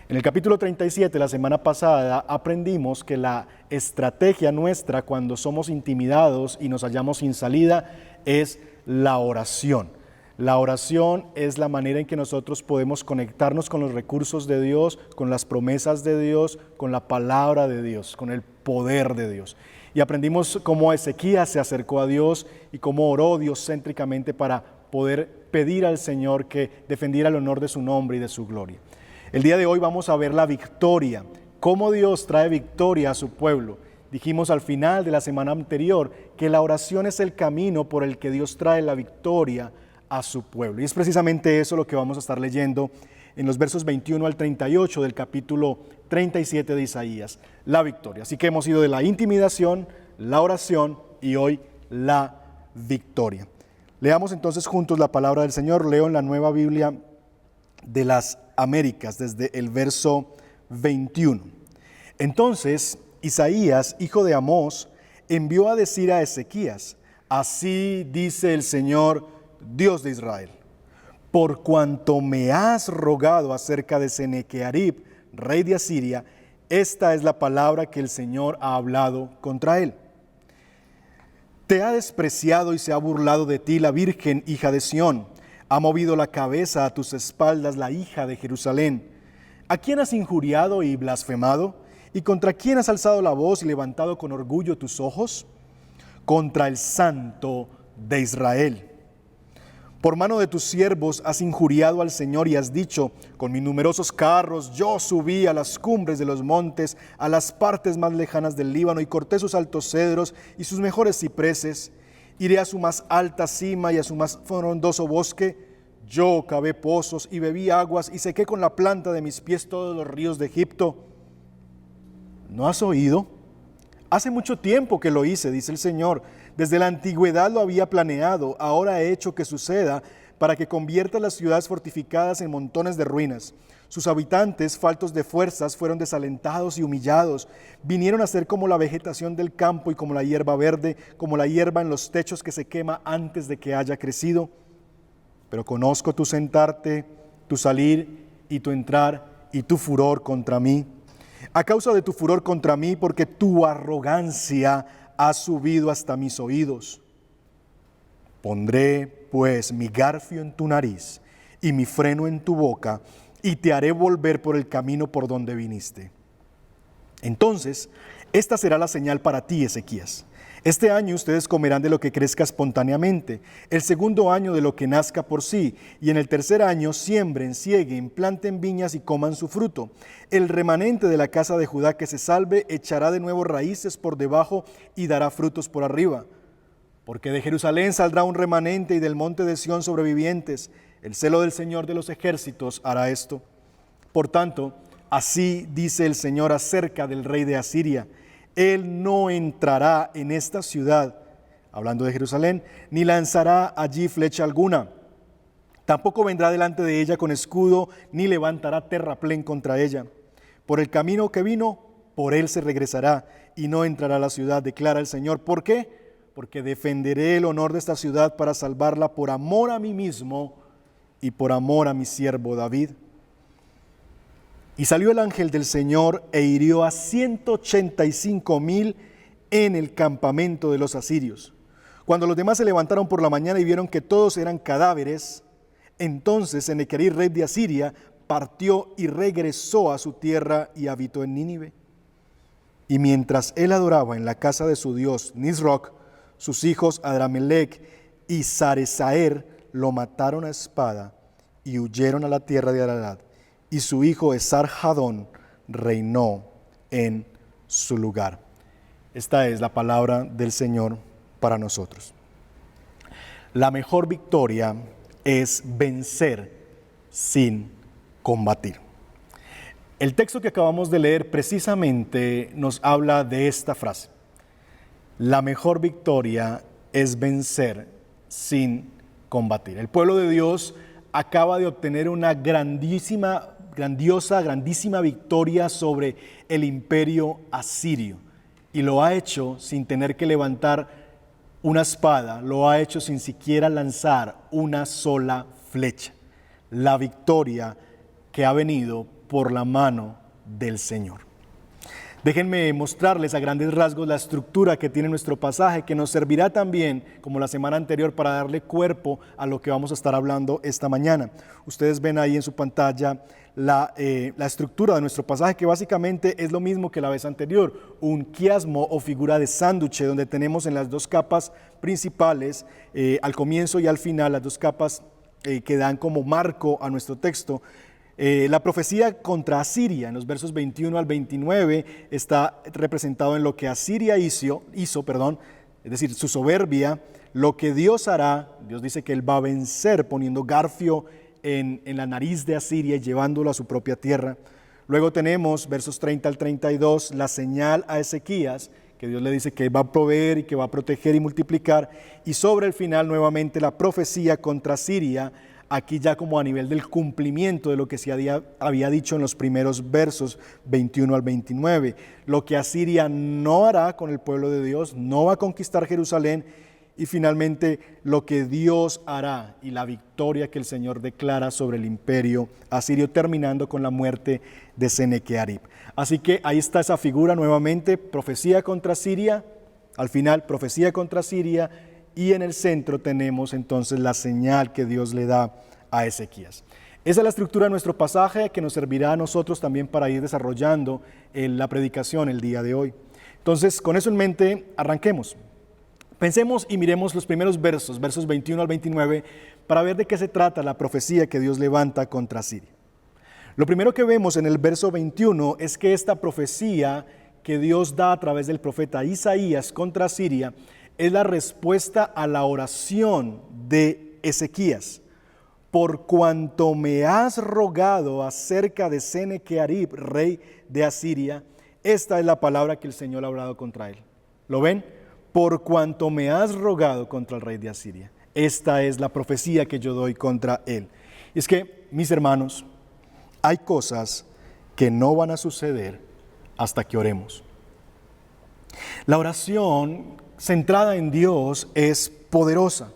En el capítulo 37, la semana pasada, aprendimos que la estrategia nuestra cuando somos intimidados y nos hallamos sin salida es la oración. La oración es la manera en que nosotros podemos conectarnos con los recursos de Dios, con las promesas de Dios, con la palabra de Dios, con el poder de Dios. Y aprendimos cómo Ezequías se acercó a Dios y cómo oró diocéntricamente para poder pedir al Señor que defendiera el honor de su nombre y de su gloria. El día de hoy vamos a ver la victoria, cómo Dios trae victoria a su pueblo. Dijimos al final de la semana anterior que la oración es el camino por el que Dios trae la victoria a su pueblo. Y es precisamente eso lo que vamos a estar leyendo en los versos 21 al 38 del capítulo 37 de Isaías, la victoria. Así que hemos ido de la intimidación, la oración y hoy la victoria. Leamos entonces juntos la palabra del Señor. Leo en la Nueva Biblia de las Américas, desde el verso 21. Entonces Isaías, hijo de Amós, envió a decir a Ezequías: así dice el Señor, Dios de Israel, por cuanto me has rogado acerca de Senequerib, rey de Asiria, esta es la palabra que el Señor ha hablado contra él. Te ha despreciado y se ha burlado de ti la Virgen, hija de Sión. Ha movido la cabeza a tus espaldas la hija de Jerusalén. ¿A quién has injuriado y blasfemado? ¿Y contra quién has alzado la voz y levantado con orgullo tus ojos? Contra el Santo de Israel. Por mano de tus siervos has injuriado al Señor y has dicho: con mis numerosos carros yo subí a las cumbres de los montes, a las partes más lejanas del Líbano, y corté sus altos cedros y sus mejores cipreses. Iré a su más alta cima y a su más frondoso bosque. Yo cavé pozos y bebí aguas y sequé con la planta de mis pies todos los ríos de Egipto. ¿No has oído? Hace mucho tiempo que lo hice, dice el Señor. Desde la antigüedad lo había planeado, ahora he hecho que suceda para que convierta las ciudades fortificadas en montones de ruinas. Sus habitantes, faltos de fuerzas, fueron desalentados y humillados. Vinieron a ser como la vegetación del campo y como la hierba verde, como la hierba en los techos que se quema antes de que haya crecido. Pero conozco tu sentarte, tu salir y tu entrar y tu furor contra mí. A causa de tu furor contra mí, porque tu arrogancia ha subido hasta mis oídos. Pondré pues mi garfio en tu nariz y mi freno en tu boca, y te haré volver por el camino por donde viniste. Entonces, esta será la señal para ti, Ezequías. Este año ustedes comerán de lo que crezca espontáneamente, el segundo año de lo que nazca por sí, y en el tercer año siembren, cieguen, planten viñas y coman su fruto. El remanente de la casa de Judá que se salve echará de nuevo raíces por debajo y dará frutos por arriba. Porque de Jerusalén saldrá un remanente y del monte de Sión sobrevivientes. El celo del Señor de los ejércitos hará esto. Por tanto, así dice el Señor acerca del rey de Asiria: Él no entrará en esta ciudad, hablando de Jerusalén, ni lanzará allí flecha alguna. Tampoco vendrá delante de ella con escudo, ni levantará terraplén contra ella. Por el camino que vino, por él se regresará, y no entrará a la ciudad, declara el Señor. ¿Por qué? Porque defenderé el honor de esta ciudad para salvarla por amor a mí mismo y por amor a mi siervo David. Y salió el ángel del Señor e hirió a 185,000 en el campamento de los asirios. Cuando los demás se levantaron por la mañana y vieron que todos eran cadáveres, entonces Senequerib, rey de Asiria, partió y regresó a su tierra y habitó en Nínive. Y mientras él adoraba en la casa de su dios Nisroch, sus hijos Adramelech y Saresaer lo mataron a espada y huyeron a la tierra de Ararat, y su hijo Esar-Hadón reinó en su lugar. Esta es la palabra del Señor para nosotros. La mejor victoria es vencer sin combatir. El texto que acabamos de leer precisamente nos habla de esta frase: la mejor victoria es vencer sin combatir. El pueblo de Dios acaba de obtener una grandiosa victoria sobre el imperio asirio, y lo ha hecho sin tener que levantar una espada, lo ha hecho sin siquiera lanzar una sola flecha. La victoria que ha venido por la mano del Señor. Déjenme mostrarles a grandes rasgos la estructura que tiene nuestro pasaje, que nos servirá también, como la semana anterior, para darle cuerpo a lo que vamos a estar hablando esta mañana. Ustedes ven ahí en su pantalla la estructura de nuestro pasaje, que básicamente es lo mismo que la vez anterior: un quiasmo o figura de sándwich, donde tenemos en las dos capas principales, al comienzo y al final, las dos capas que dan como marco a nuestro texto. La profecía contra Asiria, en los versos 21 al 29, está representado en lo que Asiria hizo, es decir, su soberbia, lo que Dios hará. Dios dice que Él va a vencer poniendo garfio en la nariz de Asiria y llevándolo a su propia tierra. Luego tenemos, versos 30 al 32, la señal a Ezequías, que Dios le dice que va a proveer y que va a proteger y multiplicar, y sobre el final nuevamente la profecía contra Siria, aquí ya como a nivel del cumplimiento de lo que se había dicho en los primeros versos 21 al 29, lo que Asiria no hará con el pueblo de Dios, no va a conquistar Jerusalén, y finalmente lo que Dios hará y la victoria que el Señor declara sobre el imperio asirio, terminando con la muerte de Senequerib. Así que ahí está esa figura nuevamente, profecía contra Siria, al final profecía contra Siria, y en el centro tenemos entonces la señal que Dios le da a Ezequías. Esa es la estructura de nuestro pasaje que nos servirá a nosotros también para ir desarrollando la predicación el día de hoy. Entonces, con eso en mente, arranquemos. Pensemos y miremos los primeros versos 21 al 29, para ver de qué se trata la profecía que Dios levanta contra Siria. Lo primero que vemos en el verso 21 es que esta profecía que Dios da a través del profeta Isaías contra Siria es la respuesta a la oración de Ezequías. Por cuanto me has rogado acerca de Senequerib, rey de Asiria, esta es la palabra que el Señor ha hablado contra él. ¿Lo ven? Por cuanto me has rogado contra el rey de Asiria. Esta es la profecía que yo doy contra él. Y es que, mis hermanos, hay cosas que no van a suceder hasta que oremos. La oración centrada en Dios es poderosa.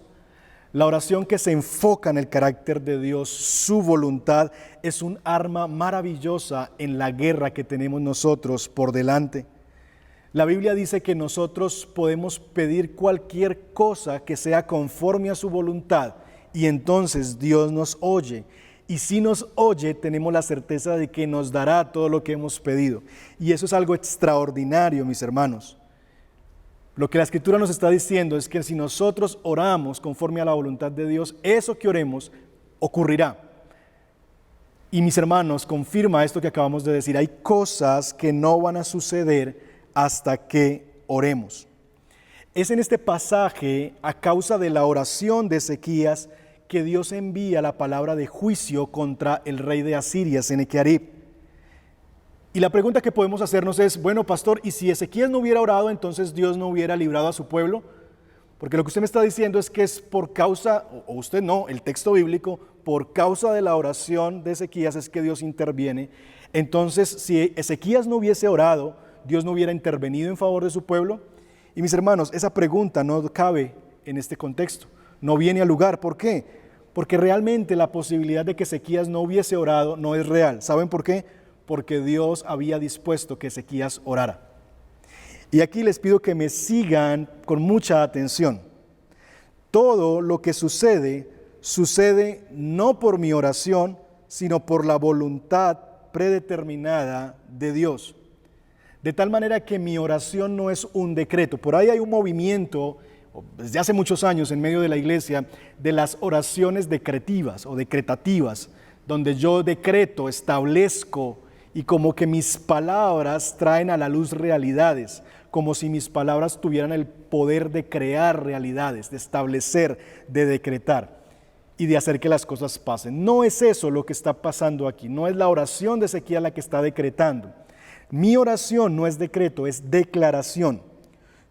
La oración que se enfoca en el carácter de Dios, su voluntad, es un arma maravillosa en la guerra que tenemos nosotros por delante. La Biblia dice que nosotros podemos pedir cualquier cosa que sea conforme a su voluntad y entonces Dios nos oye. Y si nos oye, tenemos la certeza de que nos dará todo lo que hemos pedido. Y eso es algo extraordinario, mis hermanos. Lo que la Escritura nos está diciendo es que si nosotros oramos conforme a la voluntad de Dios, eso que oremos ocurrirá. Y mis hermanos, confirma esto que acabamos de decir. Hay cosas que no van a suceder hasta que oremos. Es en este pasaje, a causa de la oración de Ezequías, que Dios envía la palabra de juicio contra el rey de Asiria, Senequerib. Y la pregunta que podemos hacernos es, bueno, pastor, ¿y si Ezequías no hubiera orado, entonces Dios no hubiera librado a su pueblo? Porque lo que usted me está diciendo es que es por causa, o usted no, el texto bíblico, por causa de la oración de Ezequías es que Dios interviene. Entonces, si Ezequías no hubiese orado, Dios no hubiera intervenido en favor de su pueblo. Y mis hermanos, esa pregunta no cabe en este contexto, no viene al lugar. ¿Por qué? Porque realmente la posibilidad de que Ezequías no hubiese orado no es real. ¿Saben por qué? Porque Dios había dispuesto que Ezequías orara. Y aquí les pido que me sigan con mucha atención. Todo lo que sucede, sucede no por mi oración, sino por la voluntad predeterminada de Dios. De tal manera que mi oración no es un decreto. Por ahí hay un movimiento, desde hace muchos años en medio de la iglesia, de las oraciones decretivas o decretativas, donde yo decreto, establezco, y como que mis palabras traen a la luz realidades, como si mis palabras tuvieran el poder de crear realidades, de establecer, de decretar y de hacer que las cosas pasen. No es eso lo que está pasando aquí, no es la oración de Ezequías la que está decretando. Mi oración no es decreto, es declaración.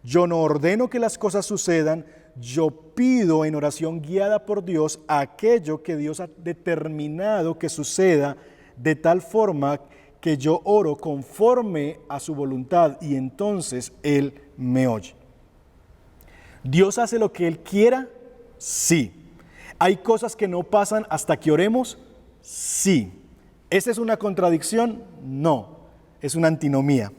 Yo no ordeno que las cosas sucedan, yo pido en oración guiada por Dios aquello que Dios ha determinado que suceda de tal forma que yo oro conforme a su voluntad y entonces Él me oye. ¿Dios hace lo que Él quiera? Sí. ¿Hay cosas que no pasan hasta que oremos? Sí. ¿Esa es una contradicción? No. Es una antinomía.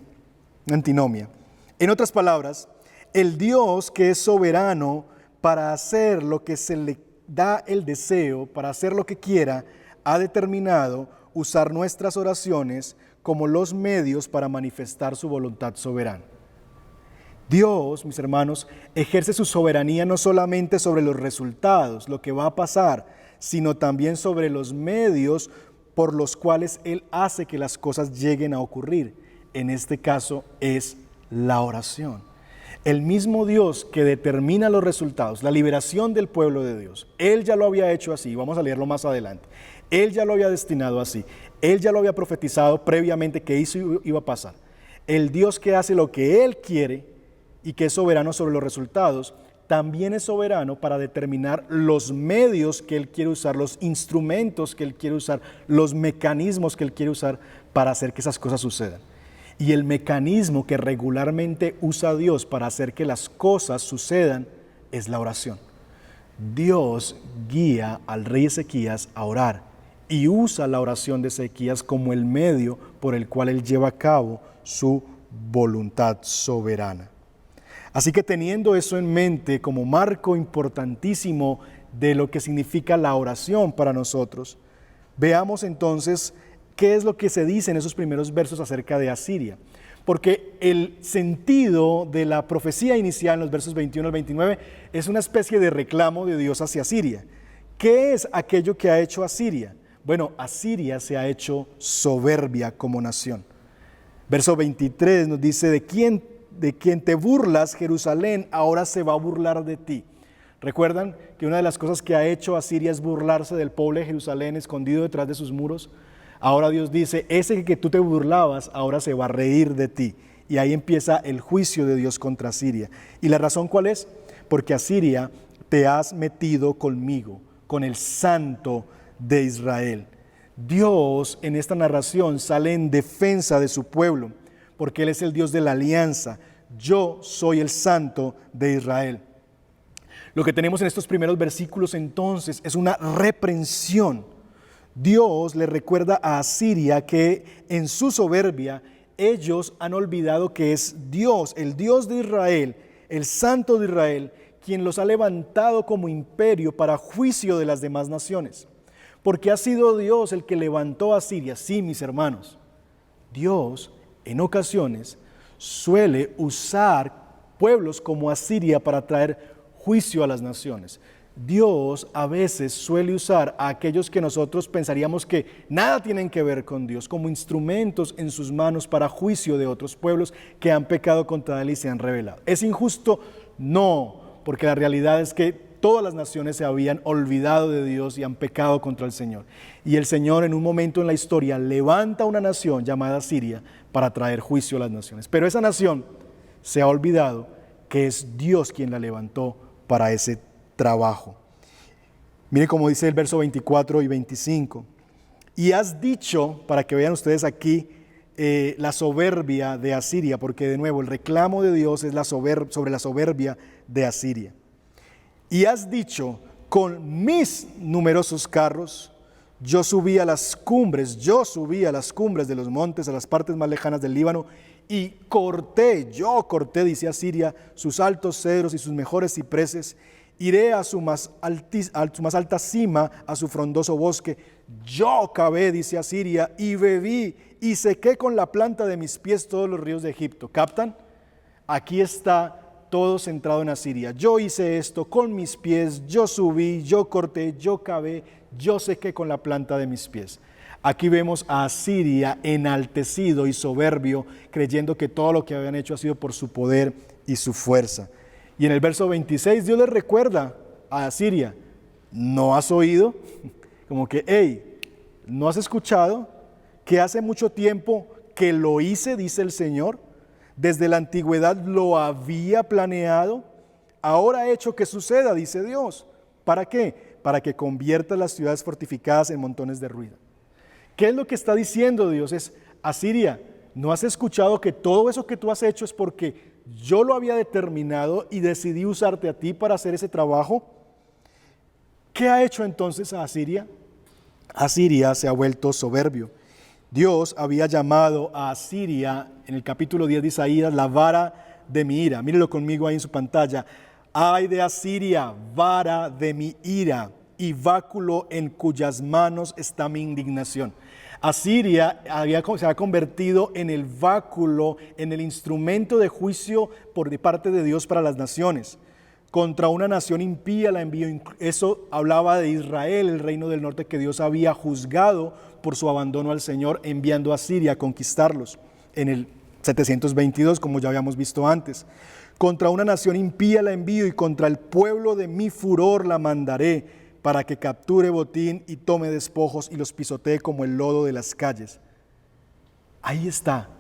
En otras palabras, el Dios que es soberano para hacer lo que se le da el deseo, para hacer lo que quiera, ha determinado usar nuestras oraciones como los medios para manifestar su voluntad soberana. Dios, mis hermanos, ejerce su soberanía no solamente sobre los resultados, lo que va a pasar, sino también sobre los medios por los cuales Él hace que las cosas lleguen a ocurrir. En este caso es la oración. El mismo Dios que determina los resultados, la liberación del pueblo de Dios, Él ya lo había hecho así, vamos a leerlo más adelante. Él ya lo había destinado así, Él ya lo había profetizado previamente que eso iba a pasar. El Dios que hace lo que Él quiere y que es soberano sobre los resultados, también es soberano para determinar los medios que Él quiere usar, los instrumentos que Él quiere usar, los mecanismos que Él quiere usar para hacer que esas cosas sucedan. Y el mecanismo que regularmente usa Dios para hacer que las cosas sucedan es la oración. Dios guía al rey Ezequías a orar y usa la oración de Ezequías como el medio por el cual él lleva a cabo su voluntad soberana. Así que teniendo eso en mente como marco importantísimo de lo que significa la oración para nosotros, veamos entonces qué es lo que se dice en esos primeros versos acerca de Asiria. Porque el sentido de la profecía inicial en los versos 21 al 29 es una especie de reclamo de Dios hacia Asiria. ¿Qué es aquello que ha hecho Asiria? Bueno, Asiria se ha hecho soberbia como nación. Verso 23 nos dice, de quien te burlas, Jerusalén, ahora se va a burlar de ti. ¿Recuerdan que una de las cosas que ha hecho Asiria es burlarse del pueblo de Jerusalén escondido detrás de sus muros? Ahora Dios dice, ese que tú te burlabas, ahora se va a reír de ti. Y ahí empieza el juicio de Dios contra Asiria. ¿Y la razón cuál es? Porque Asiria te has metido conmigo, con el Santo de Israel. Dios en esta narración sale en defensa de su pueblo, porque Él es el Dios de la alianza. Yo soy el Santo de Israel. Lo que tenemos en estos primeros versículos entonces es una reprensión. Dios le recuerda a Asiria que en su soberbia ellos han olvidado que es Dios, el Dios de Israel, el Santo de Israel, quien los ha levantado como imperio para juicio de las demás naciones. Porque ha sido Dios el que levantó a Asiria. Sí, mis hermanos, Dios en ocasiones suele usar pueblos como Asiria para traer juicio a las naciones. Dios a veces suele usar a aquellos que nosotros pensaríamos que nada tienen que ver con Dios como instrumentos en sus manos para juicio de otros pueblos que han pecado contra Él y se han rebelado. ¿Es injusto? No, porque la realidad es que todas las naciones se habían olvidado de Dios y han pecado contra el Señor. Y el Señor en un momento en la historia levanta una nación llamada Siria para traer juicio a las naciones. Pero esa nación se ha olvidado que es Dios quien la levantó para ese trabajo. Miren cómo dice el verso 24 y 25. Y has dicho, para que vean ustedes aquí la soberbia de Asiria, porque de nuevo el reclamo de Dios es sobre la soberbia de Asiria. Y has dicho, con mis numerosos carros, yo subí a las cumbres de los montes, a las partes más lejanas del Líbano, y yo corté, dice Asiria, sus altos cedros y sus mejores cipreses. Iré a su más alta cima, a su frondoso bosque. Yo cavé, dice Asiria, y bebí, y sequé con la planta de mis pies todos los ríos de Egipto. ¿Captan? Aquí está todo centrado en Asiria. Yo hice esto con mis pies, yo subí, yo corté, yo cavé, yo sequé con la planta de mis pies. Aquí vemos a Asiria enaltecido y soberbio, creyendo que todo lo que habían hecho ha sido por su poder y su fuerza. Y en el verso 26 Dios le recuerda a Asiria, ¿no has oído? Como que, hey, ¿no has escuchado que hace mucho tiempo que lo hice, dice el Señor? Desde la antigüedad lo había planeado, ahora he hecho que suceda, dice Dios. ¿Para qué? Para que convierta las ciudades fortificadas en montones de ruina. ¿Qué es lo que está diciendo Dios? Es, Asiria, ¿no has escuchado que todo eso que tú has hecho es porque yo lo había determinado y decidí usarte a ti para hacer ese trabajo? ¿Qué ha hecho entonces a Asiria? Asiria se ha vuelto soberbio. Dios había llamado a Asiria en el capítulo 10 de Isaías la vara de mi ira. Mírelo conmigo ahí en su pantalla. Ay de Asiria, vara de mi ira y báculo en cuyas manos está mi indignación. Asiria se ha convertido en el báculo, en el instrumento de juicio por parte de Dios para las naciones. Contra una nación impía la envió. Eso hablaba de Israel, el reino del norte que Dios había juzgado por su abandono al Señor, enviando a Asiria a conquistarlos en el 722, como ya habíamos visto antes. Contra una nación impía la envío y contra el pueblo de mi furor la mandaré, para que capture botín y tome despojos y los pisotee como el lodo de las calles. Ahí está.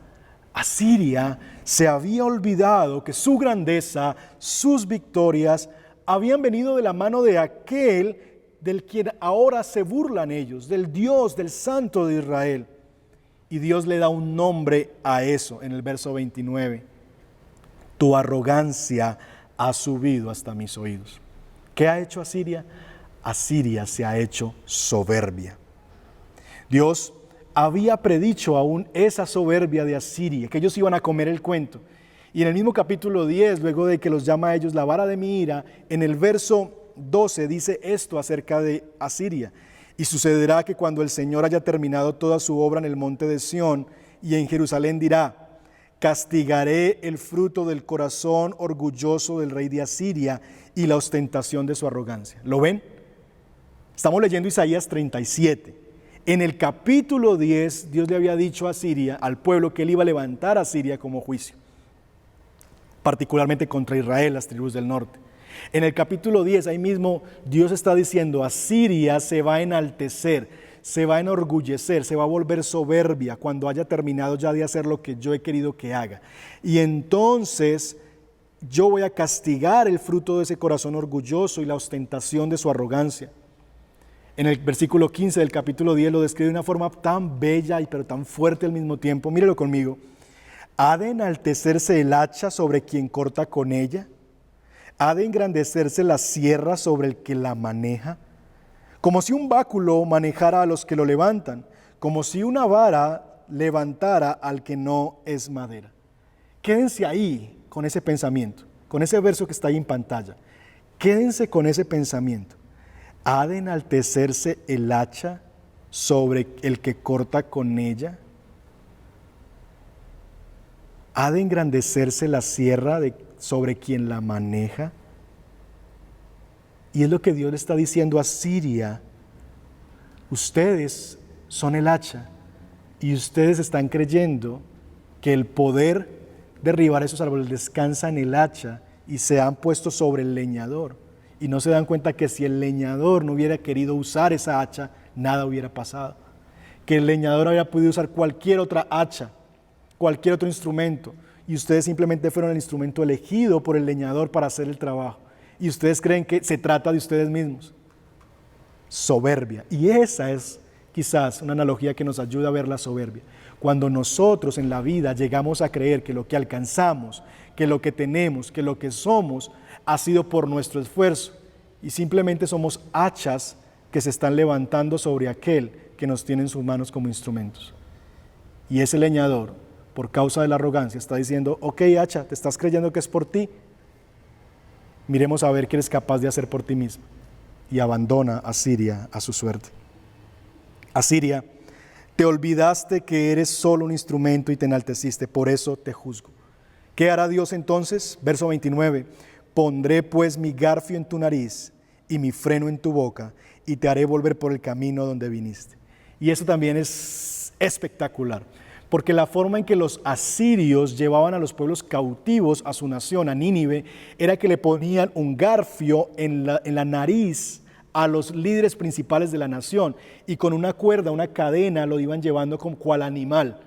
Asiria se había olvidado que su grandeza, sus victorias, habían venido de la mano de aquel del quien ahora se burlan ellos, del Dios, del Santo de Israel. Y Dios le da un nombre a eso en el verso 29. Tu arrogancia ha subido hasta mis oídos. ¿Qué ha hecho Asiria? Asiria se ha hecho soberbia. Dios había predicho aún esa soberbia de Asiria, que ellos iban a comer el cuento. Y en el mismo capítulo 10, luego de que los llama a ellos la vara de mi ira, en el verso 12 dice esto acerca de Asiria. Y sucederá que cuando el Señor haya terminado toda su obra en el monte de Sión y en Jerusalén dirá: castigaré el fruto del corazón orgulloso del rey de Asiria y la ostentación de su arrogancia. ¿Lo ven? Estamos leyendo Isaías 37. En el capítulo 10, Dios le había dicho a Asiria, al pueblo, que él iba a levantar a Asiria como juicio, particularmente contra Israel, las tribus del norte. En el capítulo 10, ahí mismo, Dios está diciendo: Asiria se va a enaltecer, se va a enorgullecer, se va a volver soberbia cuando haya terminado ya de hacer lo que yo he querido que haga. Y entonces yo voy a castigar el fruto de ese corazón orgulloso y la ostentación de su arrogancia. En el versículo 15 del capítulo 10 lo describe de una forma tan bella y pero tan fuerte al mismo tiempo. Mírelo conmigo. ¿Ha de enaltecerse el hacha sobre quien corta con ella? ¿Ha de engrandecerse la sierra sobre el que la maneja? Como si un báculo manejara a los que lo levantan, como si una vara levantara al que no es madera. Quédense ahí con ese pensamiento, con ese verso que está ahí en pantalla. Quédense con ese pensamiento. ¿Ha de enaltecerse el hacha sobre el que corta con ella? ¿Ha de engrandecerse la sierra sobre quien la maneja? Y es lo que Dios le está diciendo a Siria: ustedes son el hacha y ustedes están creyendo que el poder derribar esos árboles descansa en el hacha y se han puesto sobre el leñador. Y no se dan cuenta que si el leñador no hubiera querido usar esa hacha, nada hubiera pasado. Que el leñador había podido usar cualquier otra hacha, cualquier otro instrumento, y ustedes simplemente fueron el instrumento elegido por el leñador para hacer el trabajo. Y ustedes creen que se trata de ustedes mismos. Soberbia. Y esa es quizás una analogía que nos ayuda a ver la soberbia. Cuando nosotros en la vida llegamos a creer que lo que alcanzamos, que lo que tenemos, que lo que somos, ha sido por nuestro esfuerzo, y simplemente somos hachas que se están levantando sobre aquel que nos tiene en sus manos como instrumentos. Y ese leñador, por causa de la arrogancia, está diciendo: ok, hacha, te estás creyendo que es por ti, miremos a ver qué eres capaz de hacer por ti mismo. Y abandona a Asiria a su suerte. Asiria, te olvidaste que eres solo un instrumento y te enalteciste, por eso te juzgo. ¿Qué hará Dios entonces? Verso 29. Pondré pues mi garfio en tu nariz y mi freno en tu boca, y te haré volver por el camino donde viniste. Y eso también es espectacular, porque la forma en que los asirios llevaban a los pueblos cautivos a su nación, a Nínive, era que le ponían un garfio en la nariz a los líderes principales de la nación, y con una cuerda, una cadena, lo iban llevando como cual animal.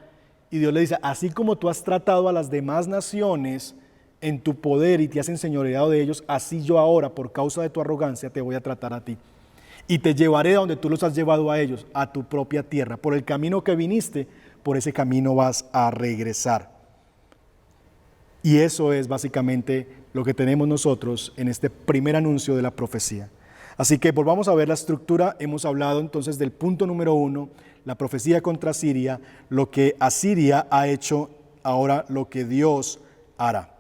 Y Dios le dice: así como tú has tratado a las demás naciones en tu poder y te has enseñoreado de ellos, así yo ahora, por causa de tu arrogancia, te voy a tratar a ti. Y te llevaré a donde tú los has llevado a ellos, a tu propia tierra. Por el camino que viniste, por ese camino vas a regresar. Y eso es básicamente lo que tenemos nosotros en este primer anuncio de la profecía. Así que volvamos a ver la estructura. Hemos hablado entonces del punto número 1, la profecía contra Asiria, lo que Asiria ha hecho, ahora lo que Dios hará.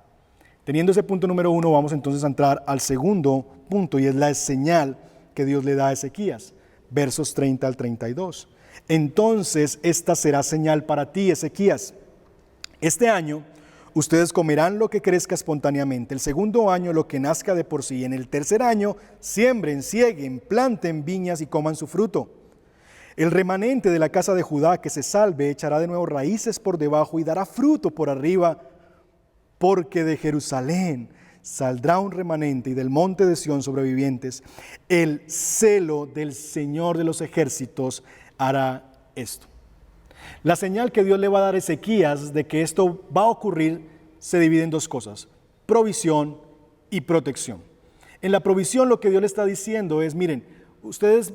Teniendo ese punto número 1, vamos entonces a entrar al segundo punto, y es la señal que Dios le da a Ezequías, versos 30 al 32. Entonces esta será señal para ti, Ezequías. Este año ustedes comerán lo que crezca espontáneamente, el segundo año lo que nazca de por sí, en el tercer año siembren, sieguen, planten viñas y coman su fruto. El remanente de la casa de Judá que se salve echará de nuevo raíces por debajo y dará fruto por arriba, porque de Jerusalén saldrá un remanente y del monte de Sión sobrevivientes. El celo del Señor de los ejércitos hará esto. La señal que Dios le va a dar a Ezequías de que esto va a ocurrir se divide en dos cosas: provisión y protección. En la provisión lo que Dios le está diciendo es, miren, ustedes,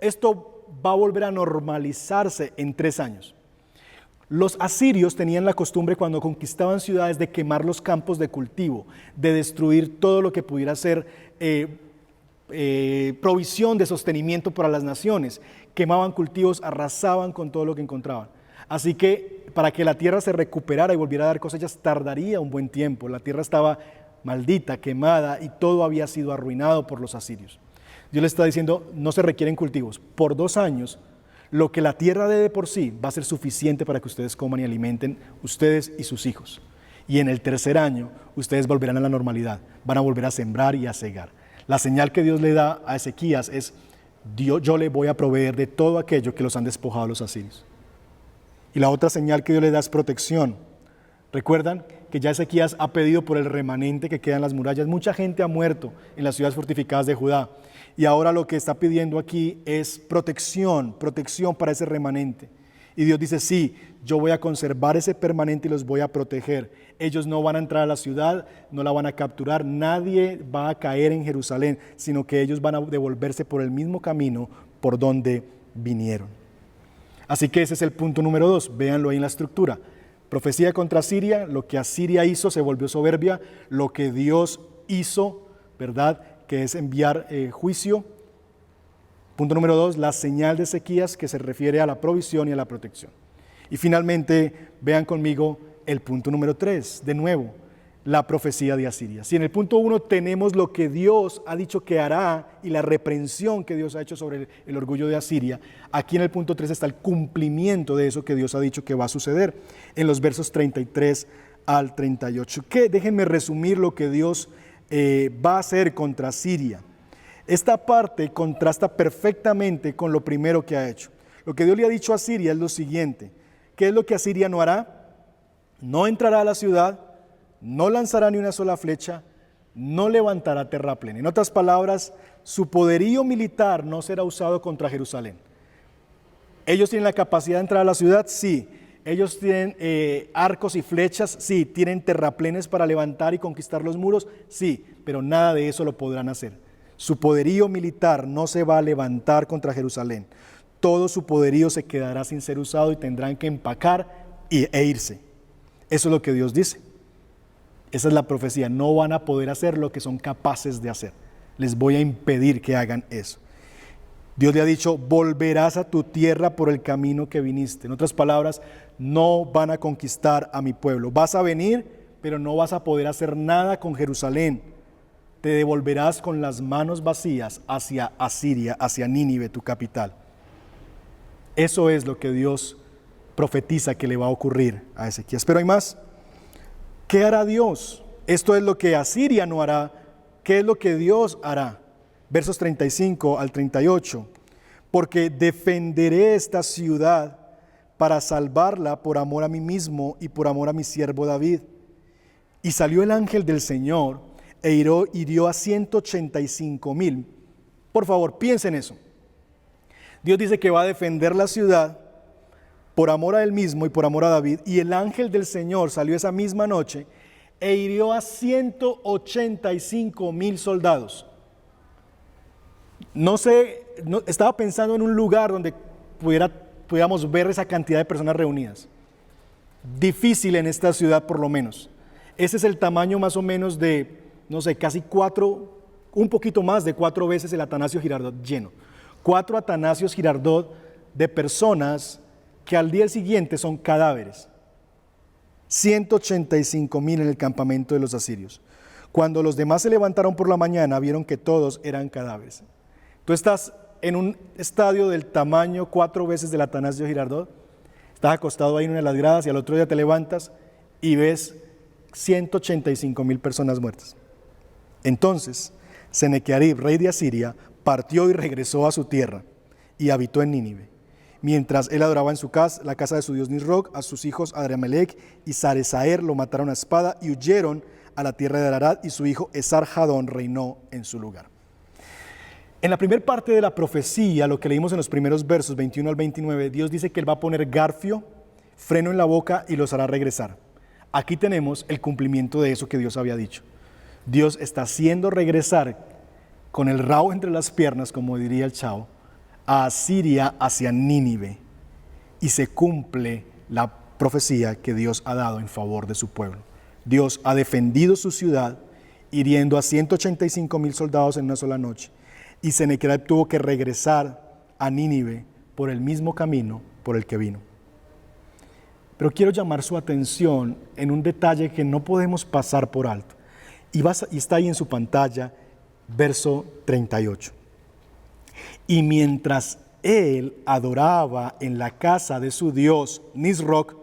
esto va a volver a normalizarse en 3 años. Los asirios tenían la costumbre, cuando conquistaban ciudades, de quemar los campos de cultivo, de destruir todo lo que pudiera ser provisión de sostenimiento para las naciones. Quemaban cultivos, arrasaban con todo lo que encontraban. Así que para que la tierra se recuperara y volviera a dar cosechas tardaría un buen tiempo. La tierra estaba maldita, quemada, y todo había sido arruinado por los asirios. Dios le está diciendo, no se requieren cultivos. Por 2 años, lo que la tierra dé de por sí va a ser suficiente para que ustedes coman y alimenten, ustedes y sus hijos. Y en el 3er año, ustedes volverán a la normalidad, van a volver a sembrar y a cegar. La señal que Dios le da a Ezequías es, yo le voy a proveer de todo aquello que los han despojado los asirios. Y la otra señal que Dios le da es protección. Recuerdan que ya Ezequías ha pedido por el remanente que queda en las murallas. Mucha gente ha muerto en las ciudades fortificadas de Judá. Y ahora lo que está pidiendo aquí es protección para ese remanente. Y Dios dice, sí, yo voy a conservar ese permanente y los voy a proteger. Ellos no van a entrar a la ciudad, no la van a capturar, nadie va a caer en Jerusalén, sino que ellos van a devolverse por el mismo camino por donde vinieron. Así que ese es el punto número 2, véanlo ahí en la estructura. Profecía contra Asiria, lo que Asiria hizo se volvió soberbia, lo que Dios hizo, ¿verdad?, que es enviar juicio. Punto número 2, la señal de Ezequías, que se refiere a la provisión y a la protección. Y finalmente, vean conmigo el punto número 3, de nuevo, la profecía de Asiria. Si en el punto 1 tenemos lo que Dios ha dicho que hará y la reprensión que Dios ha hecho sobre el orgullo de Asiria, aquí en el punto 3 está el cumplimiento de eso que Dios ha dicho que va a suceder en los versos 33 al 38. Déjenme resumir lo que Dios va a hacer contra Asiria. Esta parte contrasta perfectamente con lo primero que ha hecho. Lo que Dios le ha dicho a Asiria es lo siguiente: ¿qué es lo que Asiria no hará? No entrará a la ciudad, no lanzará ni una sola flecha, no levantará terraplén. En otras palabras, su poderío militar no será usado contra Jerusalén. ¿Ellos tienen la capacidad de entrar a la ciudad? Sí. ¿Ellos tienen arcos y flechas? Sí. ¿Tienen terraplenes para levantar y conquistar los muros? Sí, pero nada de eso lo podrán hacer. Su poderío militar no se va a levantar contra Jerusalén. Todo su poderío se quedará sin ser usado y tendrán que empacar e irse. Eso es lo que Dios dice. Esa es la profecía. No van a poder hacer lo que son capaces de hacer. Les voy a impedir que hagan eso. Dios le ha dicho, volverás a tu tierra por el camino que viniste. En otras palabras, no van a conquistar a mi pueblo. Vas a venir, pero no vas a poder hacer nada con Jerusalén. Te devolverás con las manos vacías hacia Asiria, hacia Nínive, tu capital. Eso es lo que Dios profetiza que le va a ocurrir a Ezequías. Pero hay más. ¿Qué hará Dios? Esto es lo que Asiria no hará. ¿Qué es lo que Dios hará? Versos 35 al 38. Porque defenderé esta ciudad para salvarla por amor a mí mismo y por amor a mi siervo David. Y salió el ángel del Señor e hirió a 185,000. Por favor, piensen eso. Dios dice que va a defender la ciudad por amor a él mismo y por amor a David, y el ángel del Señor salió esa misma noche e hirió a 185,000 soldados. Estaba pensando en un lugar donde pudiéramos ver esa cantidad de personas reunidas. Difícil en esta ciudad por lo menos. Ese es el tamaño más o menos de, casi un poquito más de 4 veces el Atanasio Girardot lleno. 4 Atanasios Girardot de personas que al día siguiente son cadáveres. 185,000 en el campamento de los asirios. Cuando los demás se levantaron por la mañana, vieron que todos eran cadáveres. Tú estás en un estadio del tamaño 4 veces del Atanasio Girardot, estás acostado ahí en una de las gradas y al otro día te levantas y ves 185,000 personas muertas. Entonces, Senequerib, rey de Asiria, partió y regresó a su tierra y habitó en Nínive. Mientras él adoraba en su casa, la casa de su dios Nisroch, a sus hijos Adramelech y Saresaer lo mataron a espada y huyeron a la tierra de Ararat, y su hijo Esarhadón reinó en su lugar. En la primera parte de la profecía, lo que leímos en los primeros versos 21 al 29, Dios dice que Él va a poner garfio, freno en la boca y los hará regresar. Aquí tenemos el cumplimiento de eso que Dios había dicho. Dios está haciendo regresar con el rabo entre las piernas, como diría el Chavo, a Asiria hacia Nínive. Y se cumple la profecía que Dios ha dado en favor de su pueblo. Dios ha defendido su ciudad, hiriendo a 185,000 soldados en una sola noche. Y Sennacherib tuvo que regresar a Nínive por el mismo camino por el que vino. Pero quiero llamar su atención en un detalle que no podemos pasar por alto. Y está ahí en su pantalla, verso 38. Y mientras él adoraba en la casa de su dios Nisroch,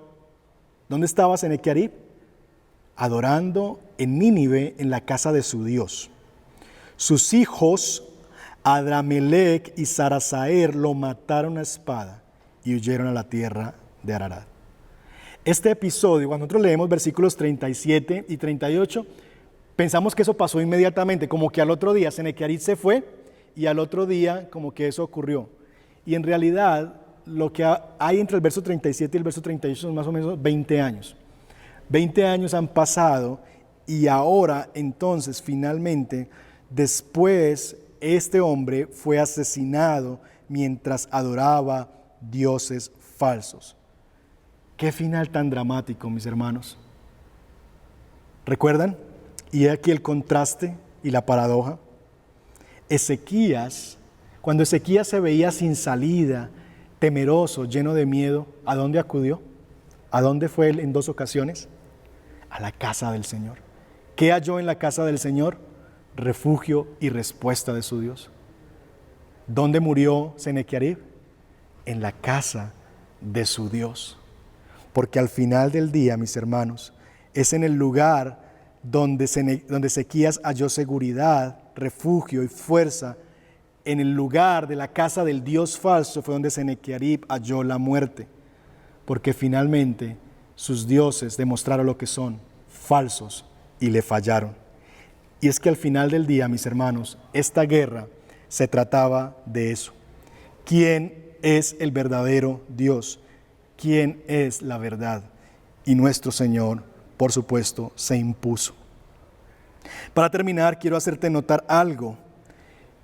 ¿dónde estaba Sennacherib? Adorando en Nínive en la casa de su dios. Sus hijos Adramelech y Sarasaer lo mataron a espada y huyeron a la tierra de Ararat. Este episodio, cuando nosotros leemos versículos 37 y 38, pensamos que eso pasó inmediatamente, como que al otro día Sennacherib se fue y al otro día como que eso ocurrió. Y en realidad lo que hay entre el verso 37 y el verso 38 son más o menos 20 años. 20 años han pasado y ahora entonces finalmente después este hombre fue asesinado mientras adoraba dioses falsos. Qué final tan dramático, mis hermanos. ¿Recuerdan? Y aquí el contraste y la paradoja. Ezequías, cuando Ezequías se veía sin salida, temeroso, lleno de miedo, ¿a dónde acudió? ¿A dónde fue él en 2 ocasiones? A la casa del Señor. ¿Qué halló en la casa del Señor? Refugio y respuesta de su Dios. ¿Dónde murió Sennacherib? En la casa de su Dios. Porque al final del día, mis hermanos, es en el lugar donde Ezequías halló seguridad, refugio y fuerza. En el lugar de la casa del Dios falso fue donde Sennacherib halló la muerte. Porque finalmente sus dioses demostraron lo que son, falsos, y le fallaron. Y es que al final del día, mis hermanos, esta guerra se trataba de eso. ¿Quién es el verdadero Dios? ¿Quién es la verdad? Y nuestro Señor, por supuesto, se impuso. Para terminar, quiero hacerte notar algo.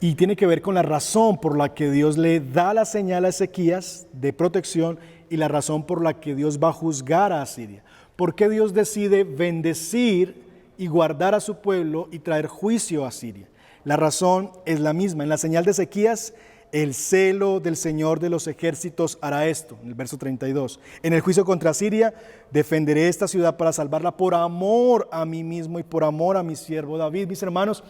Y tiene que ver con la razón por la que Dios le da la señal a Ezequías de protección y la razón por la que Dios va a juzgar a Asiria. ¿Por qué Dios decide bendecir y guardar a su pueblo y traer juicio a Asiria? La razón es la misma. En la señal de Ezequías, el celo del Señor de los ejércitos hará esto, en el verso 32. En el juicio contra Asiria, defenderé esta ciudad para salvarla por amor a mí mismo y por amor a mi siervo David. Mis hermanos,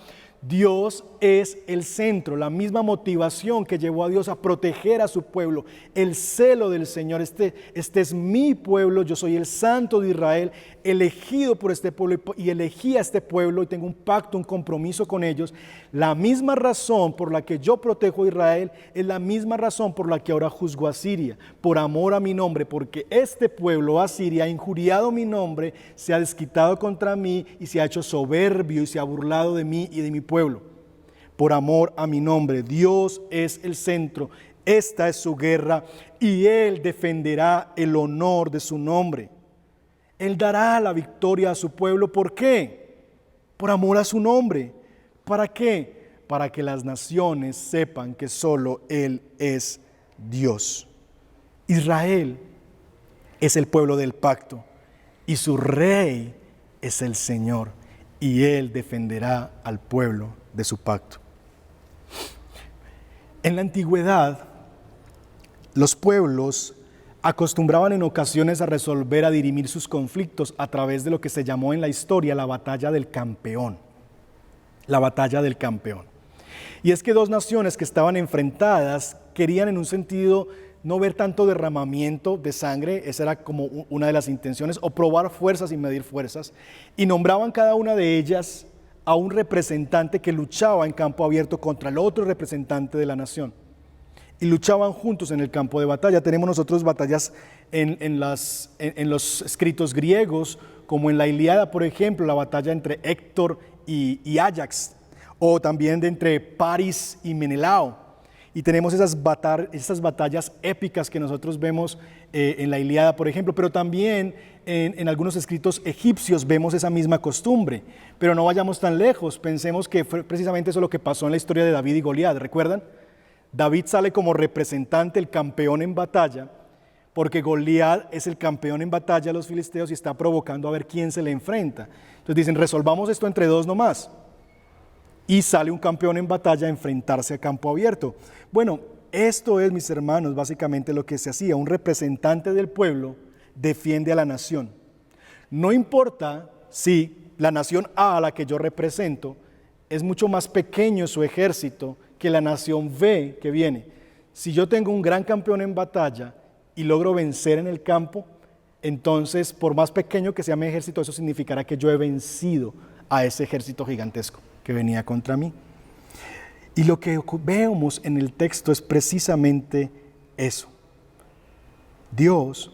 Dios es el centro, la misma motivación que llevó a Dios a proteger a su pueblo, el celo del Señor. Este es mi pueblo, yo soy el santo de Israel, elegido por este pueblo y elegí a este pueblo y tengo un pacto, un compromiso con ellos. La misma razón por la que yo protejo a Israel es la misma razón por la que ahora juzgo a Siria, por amor a mi nombre, porque este pueblo, Asiria, ha injuriado mi nombre, se ha desquitado contra mí y se ha hecho soberbio y se ha burlado de mí y de mi pueblo. Por amor a mi nombre, Dios es el centro, esta es su guerra y Él defenderá el honor de su nombre. Él dará la victoria a su pueblo. ¿Por qué? Por amor a su nombre. ¿Para qué? Para que las naciones sepan que solo Él es Dios. Israel es el pueblo del pacto y su rey es el Señor y Él defenderá al pueblo de su pacto. En la antigüedad, los pueblos acostumbraban en ocasiones a resolver, a dirimir sus conflictos a través de lo que se llamó en la historia la batalla del campeón. La batalla del campeón. Y es que dos naciones que estaban enfrentadas querían en un sentido no ver tanto derramamiento de sangre, esa era como una de las intenciones, o probar fuerzas y medir fuerzas, y nombraban cada una de ellas a un representante que luchaba en campo abierto contra el otro representante de la nación. Y luchaban juntos en el campo de batalla. Tenemos nosotros batallas en los escritos griegos, como en la Ilíada, por ejemplo, la batalla entre Héctor y Áyax, o también de entre Paris y Menelao. Y tenemos esas batallas épicas que nosotros vemos en la Ilíada, por ejemplo, pero también en algunos escritos egipcios vemos esa misma costumbre. Pero no vayamos tan lejos, pensemos que fue precisamente eso lo que pasó en la historia de David y Goliat, ¿recuerdan? David sale como representante, el campeón en batalla, porque Goliat es el campeón en batalla de los filisteos y está provocando a ver quién se le enfrenta. Entonces dicen, resolvamos esto entre dos nomás. Y sale un campeón en batalla a enfrentarse a campo abierto. Bueno, esto es, mis hermanos, básicamente lo que se hacía. Un representante del pueblo defiende a la nación. No importa si la nación A la que yo represento es mucho más pequeño su ejército que la nación B que viene. Si yo tengo un gran campeón en batalla y logro vencer en el campo, entonces por más pequeño que sea mi ejército, eso significará que yo he vencido a ese ejército gigantesco que venía contra mí. Y lo que vemos en el texto es precisamente eso. Dios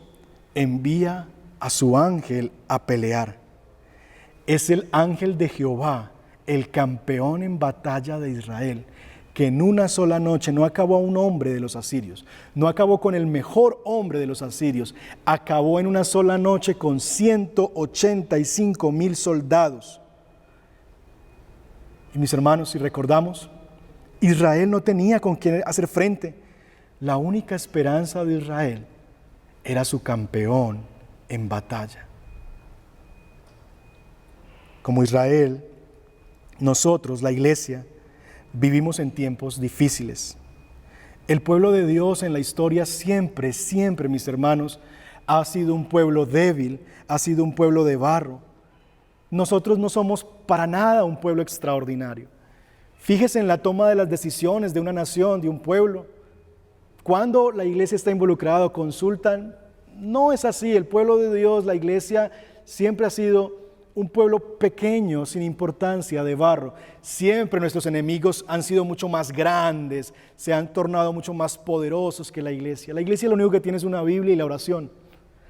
envía a su ángel a pelear. Es el ángel de Jehová, el campeón en batalla de Israel, que en una sola noche no acabó a un hombre de los asirios, no acabó con el mejor hombre de los asirios, acabó en una sola noche con 185,000 soldados. Y mis hermanos, si recordamos, Israel no tenía con quién hacer frente. La única esperanza de Israel era su campeón en batalla. Como Israel, nosotros, la iglesia, vivimos en tiempos difíciles. El pueblo de Dios en la historia siempre, mis hermanos, ha sido un pueblo débil, ha sido un pueblo de barro. Nosotros no somos para nada un pueblo extraordinario. Fíjese en la toma de las decisiones de una nación, de un pueblo. Cuando la iglesia está involucrada o consultan, no es así. El pueblo de Dios, la iglesia, siempre ha sido un pueblo pequeño, sin importancia, de barro. Siempre nuestros enemigos han sido mucho más grandes, se han tornado mucho más poderosos que la iglesia. La iglesia lo único que tiene es una Biblia y la oración.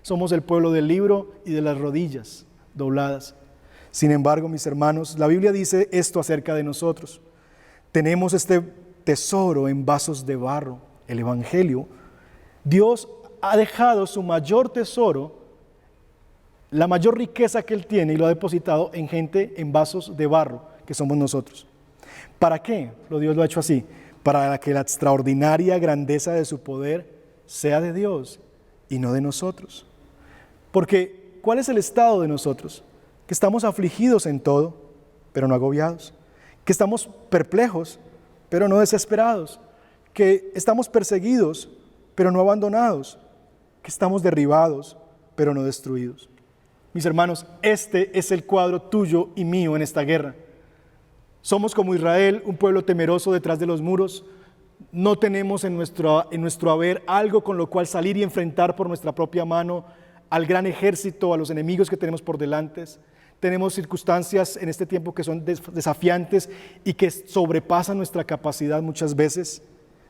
Somos el pueblo del libro y de las rodillas dobladas. Sin embargo, mis hermanos, la Biblia dice esto acerca de nosotros. Tenemos este tesoro en vasos de barro, el Evangelio. Dios ha dejado su mayor tesoro, la mayor riqueza que Él tiene, y lo ha depositado en gente en vasos de barro, que somos nosotros. ¿Para qué? Dios lo ha hecho así, para que la extraordinaria grandeza de su poder sea de Dios y no de nosotros. Porque, ¿cuál es el estado de nosotros? Que estamos afligidos en todo, pero no agobiados. Que estamos perplejos, pero no desesperados. Que estamos perseguidos, pero no abandonados. Que estamos derribados, pero no destruidos. Mis hermanos, este es el cuadro tuyo y mío en esta guerra. Somos como Israel, un pueblo temeroso detrás de los muros. No tenemos en nuestro haber algo con lo cual salir y enfrentar por nuestra propia mano al gran ejército, a los enemigos que tenemos por delante. Tenemos circunstancias en este tiempo que son desafiantes y que sobrepasan nuestra capacidad muchas veces.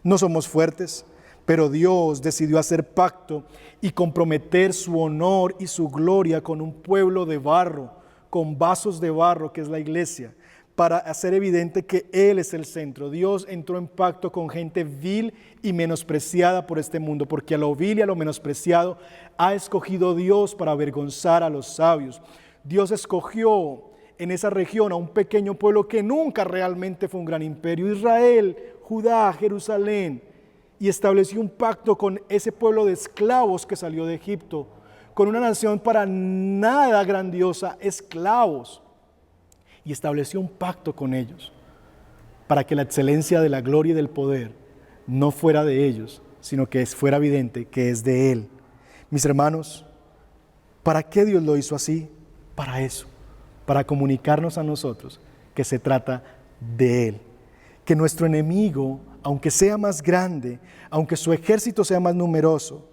No somos fuertes, pero Dios decidió hacer pacto y comprometer su honor y su gloria con un pueblo de barro, con vasos de barro que es la iglesia, para hacer evidente que Él es el centro. Dios entró en pacto con gente vil y menospreciada por este mundo, porque a lo vil y a lo menospreciado ha escogido Dios para avergonzar a los sabios. Dios escogió en esa región a un pequeño pueblo que nunca realmente fue un gran imperio, Israel, Judá, Jerusalén, y estableció un pacto con ese pueblo de esclavos que salió de Egipto, con una nación para nada grandiosa, esclavos, y estableció un pacto con ellos, para que la excelencia de la gloria y del poder no fuera de ellos, sino que fuera evidente que es de Él. Mis hermanos, ¿para qué Dios lo hizo así? Para eso, para comunicarnos a nosotros que se trata de Él. Que nuestro enemigo, aunque sea más grande, aunque su ejército sea más numeroso,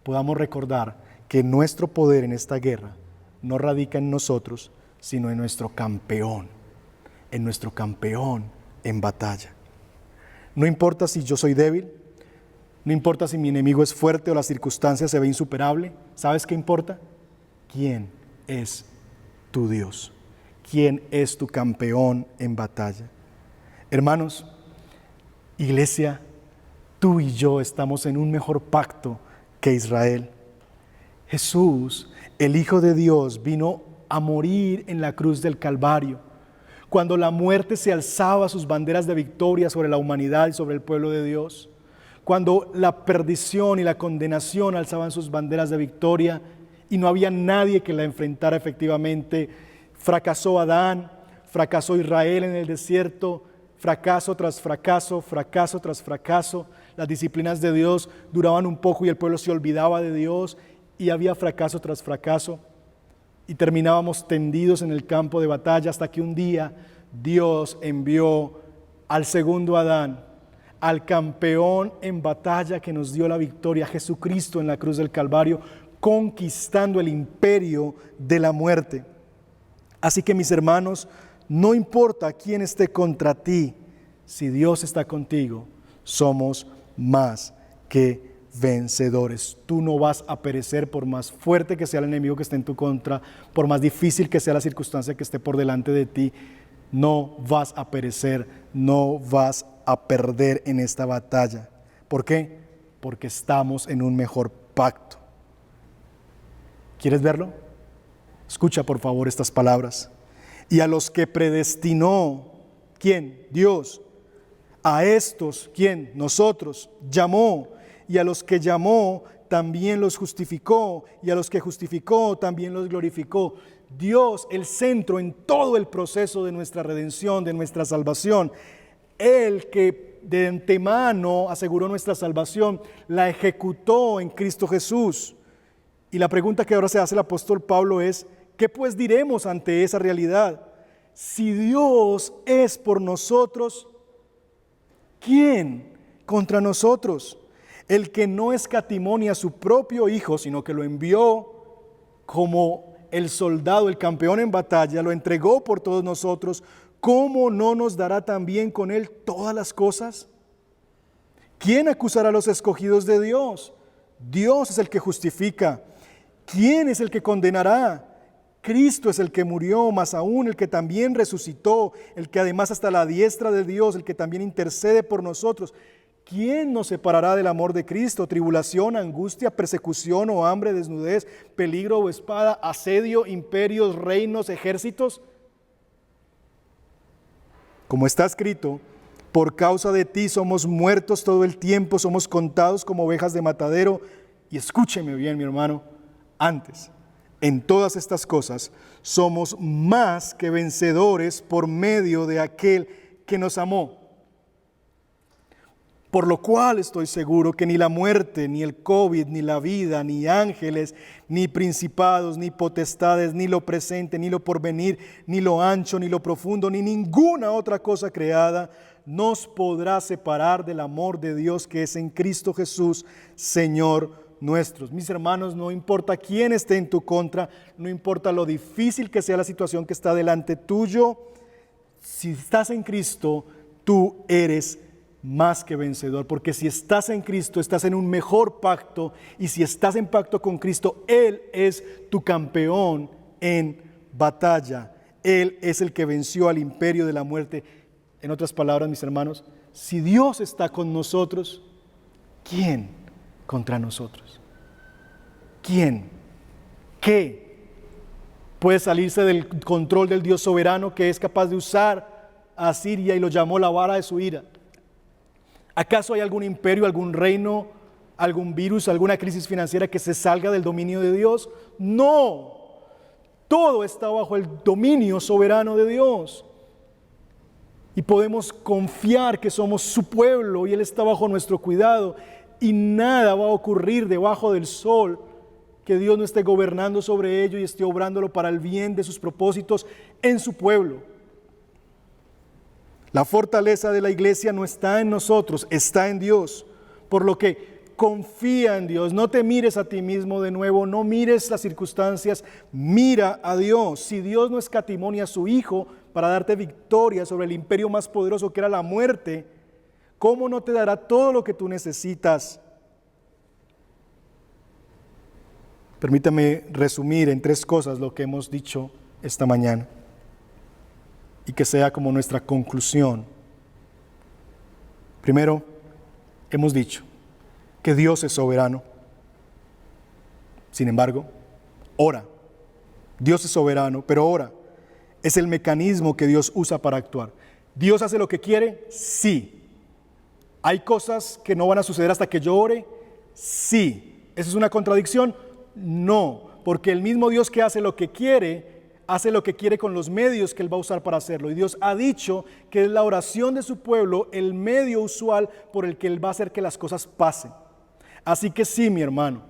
podamos recordar que nuestro poder en esta guerra no radica en nosotros, sino en nuestro campeón en batalla. No importa si yo soy débil, no importa si mi enemigo es fuerte o la circunstancia se ve insuperable. ¿Sabes qué importa? ¿Quién es tu Dios? ¿Quién es tu campeón en batalla? Hermanos, iglesia, tú y yo estamos en un mejor pacto que Israel. Jesús, el Hijo de Dios, vino a morir en la cruz del Calvario. Cuando la muerte se alzaba sus banderas de victoria sobre la humanidad y sobre el pueblo de Dios. Cuando la perdición y la condenación alzaban sus banderas de victoria y no había nadie que la enfrentara efectivamente. Fracasó Adán, fracasó Israel en el desierto, fracaso tras fracaso, fracaso tras fracaso. Las disciplinas de Dios duraban un poco y el pueblo se olvidaba de Dios y había fracaso tras fracaso. Y terminábamos tendidos en el campo de batalla hasta que un día Dios envió al segundo Adán, al campeón en batalla que nos dio la victoria, Jesucristo en la cruz del Calvario, conquistando el imperio de la muerte. Así que mis hermanos, no importa quién esté contra ti, si Dios está contigo, somos más que vencedores. Tú no vas a perecer por más fuerte que sea el enemigo que esté en tu contra, por más difícil que sea la circunstancia que esté por delante de ti. No vas a perecer, no vas a perder en esta batalla. ¿Por qué? Porque estamos en un mejor pacto. ¿Quieres verlo? Escucha por favor estas palabras. Y a los que predestinó, ¿quién? Dios. A estos, ¿quién? Nosotros. Llamó. Y a los que llamó, también los justificó. Y a los que justificó, también los glorificó. Dios, el centro en todo el proceso de nuestra redención, de nuestra salvación. Él que de antemano aseguró nuestra salvación, la ejecutó en Cristo Jesús. Y la pregunta que ahora se hace el apóstol Pablo es, ¿qué pues diremos ante esa realidad? Si Dios es por nosotros, ¿quién contra nosotros? El que no escatimó ni a su propio Hijo, sino que lo envió como el soldado, el campeón en batalla, lo entregó por todos nosotros, ¿cómo no nos dará también con Él todas las cosas? ¿Quién acusará a los escogidos de Dios? Dios es el que justifica. ¿Quién es el que condenará? Cristo es el que murió, más aún el que también resucitó, el que además está a la diestra de Dios, el que también intercede por nosotros. ¿Quién nos separará del amor de Cristo? ¿Tribulación, angustia, persecución o hambre, desnudez, peligro o espada, asedio, imperios, reinos, ejércitos? Como está escrito, por causa de ti somos muertos todo el tiempo, somos contados como ovejas de matadero. Y escúcheme bien, mi hermano, antes, en todas estas cosas, somos más que vencedores por medio de aquel que nos amó. Por lo cual estoy seguro que ni la muerte, ni el COVID, ni la vida, ni ángeles, ni principados, ni potestades, ni lo presente, ni lo porvenir, ni lo ancho, ni lo profundo, ni ninguna otra cosa creada nos podrá separar del amor de Dios que es en Cristo Jesús, Señor nuestro. Mis hermanos, no importa quién esté en tu contra, no importa lo difícil que sea la situación que está delante tuyo, si estás en Cristo, tú eres más que vencedor, porque si estás en Cristo, estás en un mejor pacto, y si estás en pacto con Cristo, Él es tu campeón en batalla. Él es el que venció al imperio de la muerte. En otras palabras, mis hermanos, si Dios está con nosotros, ¿quién contra nosotros? ¿Quién? ¿Qué puede salirse del control del Dios soberano que es capaz de usar a Siria y lo llamó la vara de su ira? ¿Acaso hay algún imperio, algún reino, algún virus, alguna crisis financiera que se salga del dominio de Dios? No, todo está bajo el dominio soberano de Dios. Y podemos confiar que somos su pueblo y Él está bajo nuestro cuidado y nada va a ocurrir debajo del sol que Dios no esté gobernando sobre ello y esté obrándolo para el bien de sus propósitos en su pueblo. La fortaleza de la iglesia no está en nosotros, está en Dios. Por lo que confía en Dios, no te mires a ti mismo de nuevo, no mires las circunstancias, mira a Dios. Si Dios no escatimó ni a su Hijo para darte victoria sobre el imperio más poderoso que era la muerte, ¿cómo no te dará todo lo que tú necesitas? Permítame resumir en 3 cosas lo que hemos dicho esta mañana y que sea como nuestra conclusión Primero, hemos dicho que Dios es soberano. Sin embargo, ora. Dios es soberano, pero ora. Es el mecanismo que Dios usa para actuar. ¿Dios hace lo que quiere? Sí. ¿Hay cosas que no van a suceder hasta que yo ore? Sí. ¿Eso es una contradicción? No, porque el mismo Dios que hace lo que quiere con los medios que Él va a usar para hacerlo. Y Dios ha dicho que es la oración de su pueblo el medio usual por el que Él va a hacer que las cosas pasen. Así que sí, mi hermano,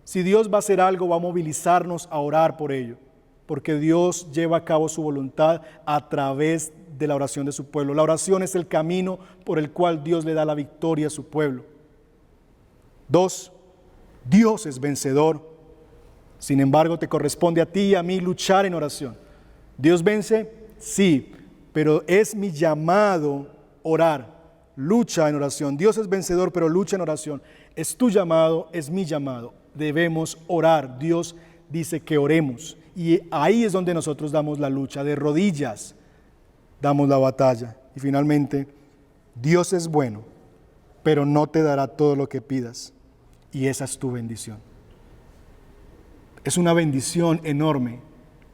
si Dios va a hacer algo, va a movilizarnos a orar por ello, porque Dios lleva a cabo su voluntad a través de la oración de su pueblo. La oración es el camino por el cual Dios le da la victoria a su pueblo. 2, Dios es vencedor. Sin embargo, te corresponde a ti y a mí luchar en oración. ¿Dios vence? Sí, pero es mi llamado orar. Lucha en oración. Dios es vencedor, pero lucha en oración. Es tu llamado, es mi llamado. Debemos orar. Dios dice que oremos. Y ahí es donde nosotros damos la lucha. De rodillas damos la batalla. Y finalmente, Dios es bueno, pero no te dará todo lo que pidas. Y esa es tu bendición. Es una bendición enorme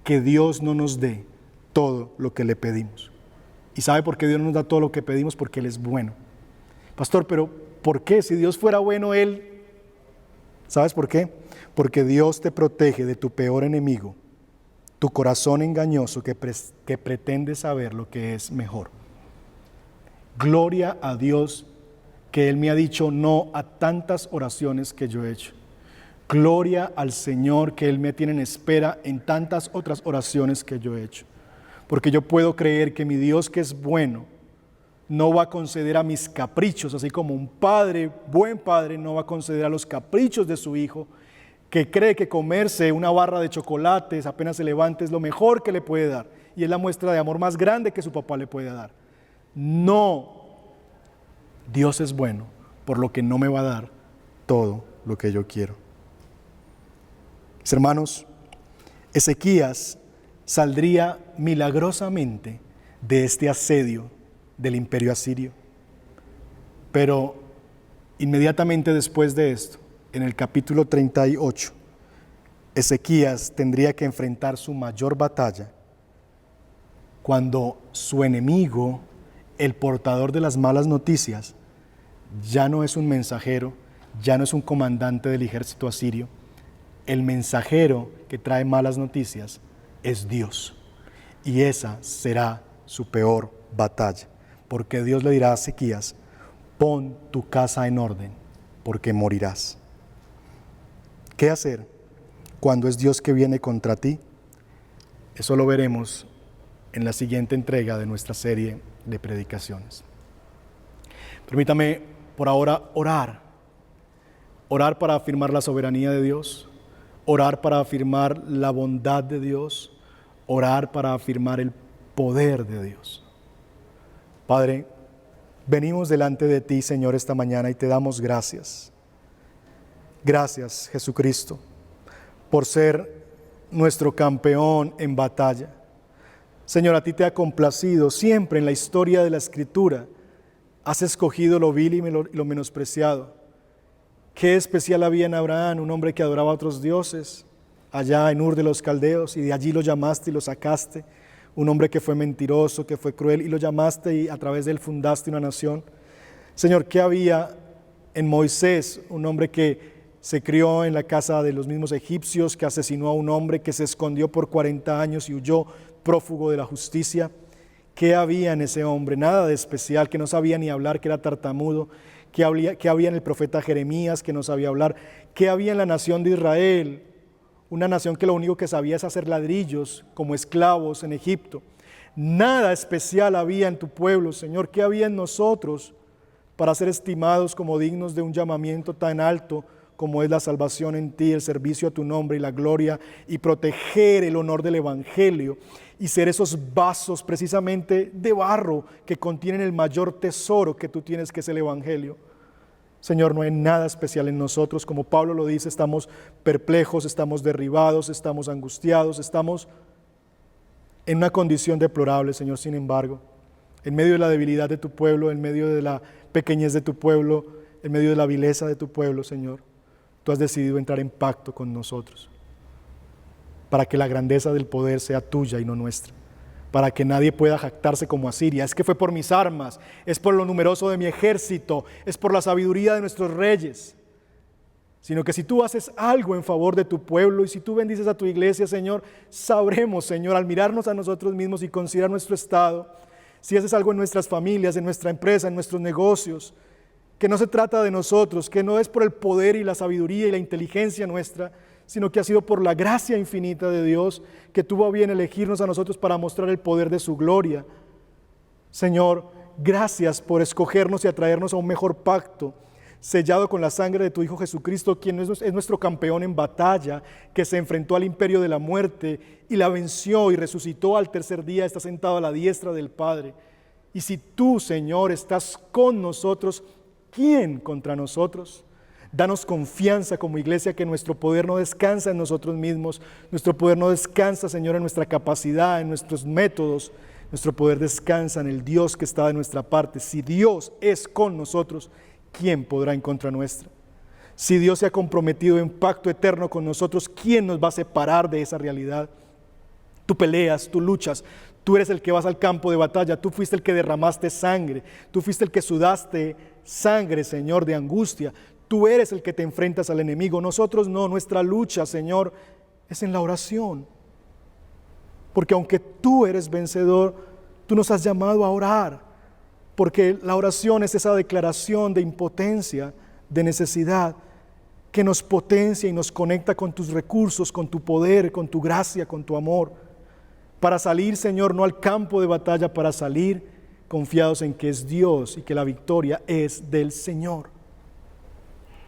que Dios no nos dé todo lo que le pedimos. ¿Y sabe por qué Dios no nos da todo lo que pedimos? Porque Él es bueno. Pastor, pero ¿por qué? Si Dios fuera bueno, Él... ¿Sabes por qué? Porque Dios te protege de tu peor enemigo, tu corazón engañoso que pretende saber lo que es mejor. Gloria a Dios que Él me ha dicho no a tantas oraciones que yo he hecho. Gloria al Señor que Él me tiene en espera en tantas otras oraciones que yo he hecho. Porque yo puedo creer que mi Dios, que es bueno, no va a conceder a mis caprichos, así como un padre, buen padre, no va a conceder a los caprichos de su hijo, que cree que comerse una barra de chocolates apenas se levante es lo mejor que le puede dar, y es la muestra de amor más grande que su papá le puede dar. No, Dios es bueno, por lo que no me va a dar todo lo que yo quiero. Mis hermanos, Ezequías saldría milagrosamente de este asedio del imperio asirio. Pero inmediatamente después de esto, en el capítulo 38, Ezequías tendría que enfrentar su mayor batalla cuando su enemigo, el portador de las malas noticias, ya no es un mensajero, ya no es un comandante del ejército asirio. El mensajero que trae malas noticias es Dios. Y esa será su peor batalla. Porque Dios le dirá a Ezequías, pon tu casa en orden, porque morirás. ¿Qué hacer cuando es Dios que viene contra ti? Eso lo veremos en la siguiente entrega de nuestra serie de predicaciones. Permítame por ahora orar. Orar para afirmar la soberanía de Dios. Orar para afirmar la bondad de Dios. Orar para afirmar el poder de Dios. Padre, venimos delante de ti, Señor, esta mañana y te damos gracias. Gracias, Jesucristo, por ser nuestro campeón en batalla. Señor, a ti te ha complacido siempre en la historia de la Escritura. Has escogido lo vil y lo menospreciado. Qué especial había en Abraham, un hombre que adoraba a otros dioses, allá en Ur de los Caldeos, y de allí lo llamaste y lo sacaste. Un hombre que fue mentiroso, que fue cruel, y lo llamaste y a través de él fundaste una nación. Señor, ¿qué había en Moisés? Un hombre que se crió en la casa de los mismos egipcios, que asesinó a un hombre, que se escondió por 40 años y huyó prófugo de la justicia. ¿Qué había en ese hombre? Nada de especial, que no sabía ni hablar, que era tartamudo. ¿Qué había en el profeta Jeremías, que no sabía hablar? ¿Qué había en la nación de Israel? Una nación que lo único que sabía es hacer ladrillos como esclavos en Egipto. Nada especial había en tu pueblo, Señor. ¿Qué había en nosotros para ser estimados como dignos de un llamamiento tan alto como es la salvación en ti, el servicio a tu nombre y la gloria, y proteger el honor del Evangelio y ser esos vasos precisamente de barro que contienen el mayor tesoro que tú tienes, que es el Evangelio? Señor, no hay nada especial en nosotros. Como Pablo lo dice, estamos perplejos, estamos derribados, estamos angustiados, estamos en una condición deplorable, Señor. Sin embargo, en medio de la debilidad de tu pueblo, en medio de la pequeñez de tu pueblo, en medio de la vileza de tu pueblo, Señor, tú has decidido entrar en pacto con nosotros, para que la grandeza del poder sea tuya y no nuestra, para que nadie pueda jactarse como Asiria. Es que fue por mis armas, es por lo numeroso de mi ejército, es por la sabiduría de nuestros reyes, sino que si tú haces algo en favor de tu pueblo y si tú bendices a tu iglesia, Señor, sabremos, Señor, al mirarnos a nosotros mismos y considerar nuestro estado, si haces algo en nuestras familias, en nuestra empresa, en nuestros negocios, que no se trata de nosotros, que no es por el poder y la sabiduría y la inteligencia nuestra, sino que ha sido por la gracia infinita de Dios, que tuvo a bien elegirnos a nosotros para mostrar el poder de su gloria. Señor, gracias por escogernos y atraernos a un mejor pacto, sellado con la sangre de tu Hijo Jesucristo, quien es nuestro campeón en batalla, que se enfrentó al imperio de la muerte y la venció y resucitó al tercer día, está sentado a la diestra del Padre. Y si tú, Señor, estás con nosotros, ¿quién contra nosotros? Danos confianza como iglesia, que nuestro poder no descansa en nosotros mismos, nuestro poder no descansa, Señor, en nuestra capacidad, en nuestros métodos, nuestro poder descansa en el Dios que está de nuestra parte. Si Dios es con nosotros, ¿quién podrá en contra nuestra? Si Dios se ha comprometido en pacto eterno con nosotros, ¿quién nos va a separar de esa realidad? Tú peleas, tú luchas, tú eres el que vas al campo de batalla, tú fuiste el que derramaste sangre, tú fuiste el que sudaste sangre, Señor, de angustia. Tú eres el que te enfrentas al enemigo, nosotros no. Nuestra lucha, Señor, es en la oración. Porque aunque tú eres vencedor, tú nos has llamado a orar. Porque la oración es esa declaración de impotencia, de necesidad, que nos potencia y nos conecta con tus recursos, con tu poder, con tu gracia, con tu amor. Para salir, Señor, no al campo de batalla, para salir confiados en que es Dios y que la victoria es del Señor.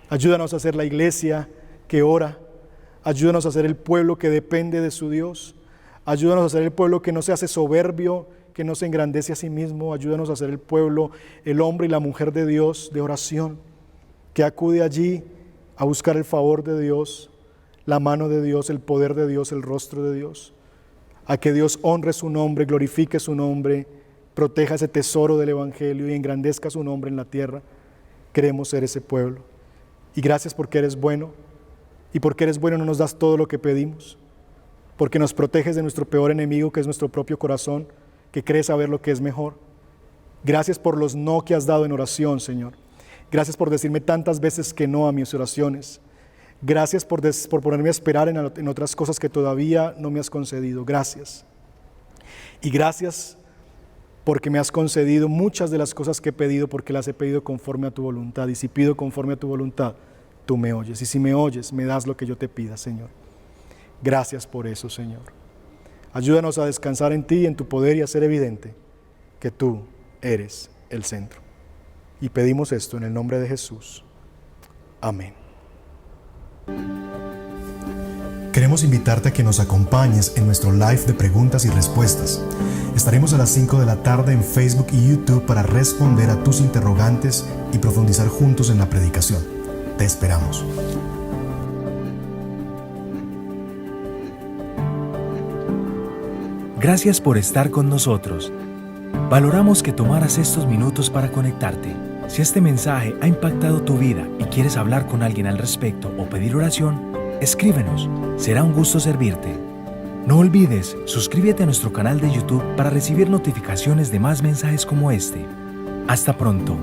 Ayúdanos a ser la iglesia que ora, ayúdanos a ser el pueblo que depende de su Dios, ayúdanos a ser el pueblo que no se hace soberbio, que no se engrandece a sí mismo, ayúdanos a ser el pueblo, el hombre y la mujer de Dios, de oración, que acude allí a buscar el favor de Dios, la mano de Dios, el poder de Dios, el rostro de Dios, a que Dios honre su nombre, glorifique su nombre, proteja ese tesoro del Evangelio y engrandezca su nombre en la tierra. Queremos ser ese pueblo. Y gracias porque eres bueno, y porque eres bueno no nos das todo lo que pedimos, porque nos proteges de nuestro peor enemigo, que es nuestro propio corazón, que cree saber lo que es mejor. Gracias por los no que has dado en oración, Señor. Gracias por decirme tantas veces que no a mis oraciones. Gracias por ponerme a esperar en otras cosas que todavía no me has concedido. Gracias. Y gracias porque me has concedido muchas de las cosas que he pedido, porque las he pedido conforme a tu voluntad. Y si pido conforme a tu voluntad, tú me oyes. Y si me oyes, me das lo que yo te pida, Señor. Gracias por eso, Señor. Ayúdanos a descansar en ti y en tu poder y a hacer evidente que tú eres el centro. Y pedimos esto en el nombre de Jesús. Amén. Queremos invitarte a que nos acompañes en nuestro live de preguntas y respuestas. Estaremos a las 5 de la tarde en Facebook y YouTube para responder a tus interrogantes y profundizar juntos en la predicación. Te esperamos. Gracias por estar con nosotros. Valoramos que tomaras estos minutos para conectarte. Si este mensaje ha impactado tu vida y quieres hablar con alguien al respecto o pedir oración, escríbenos. Será un gusto servirte. No olvides, suscríbete a nuestro canal de YouTube para recibir notificaciones de más mensajes como este. Hasta pronto.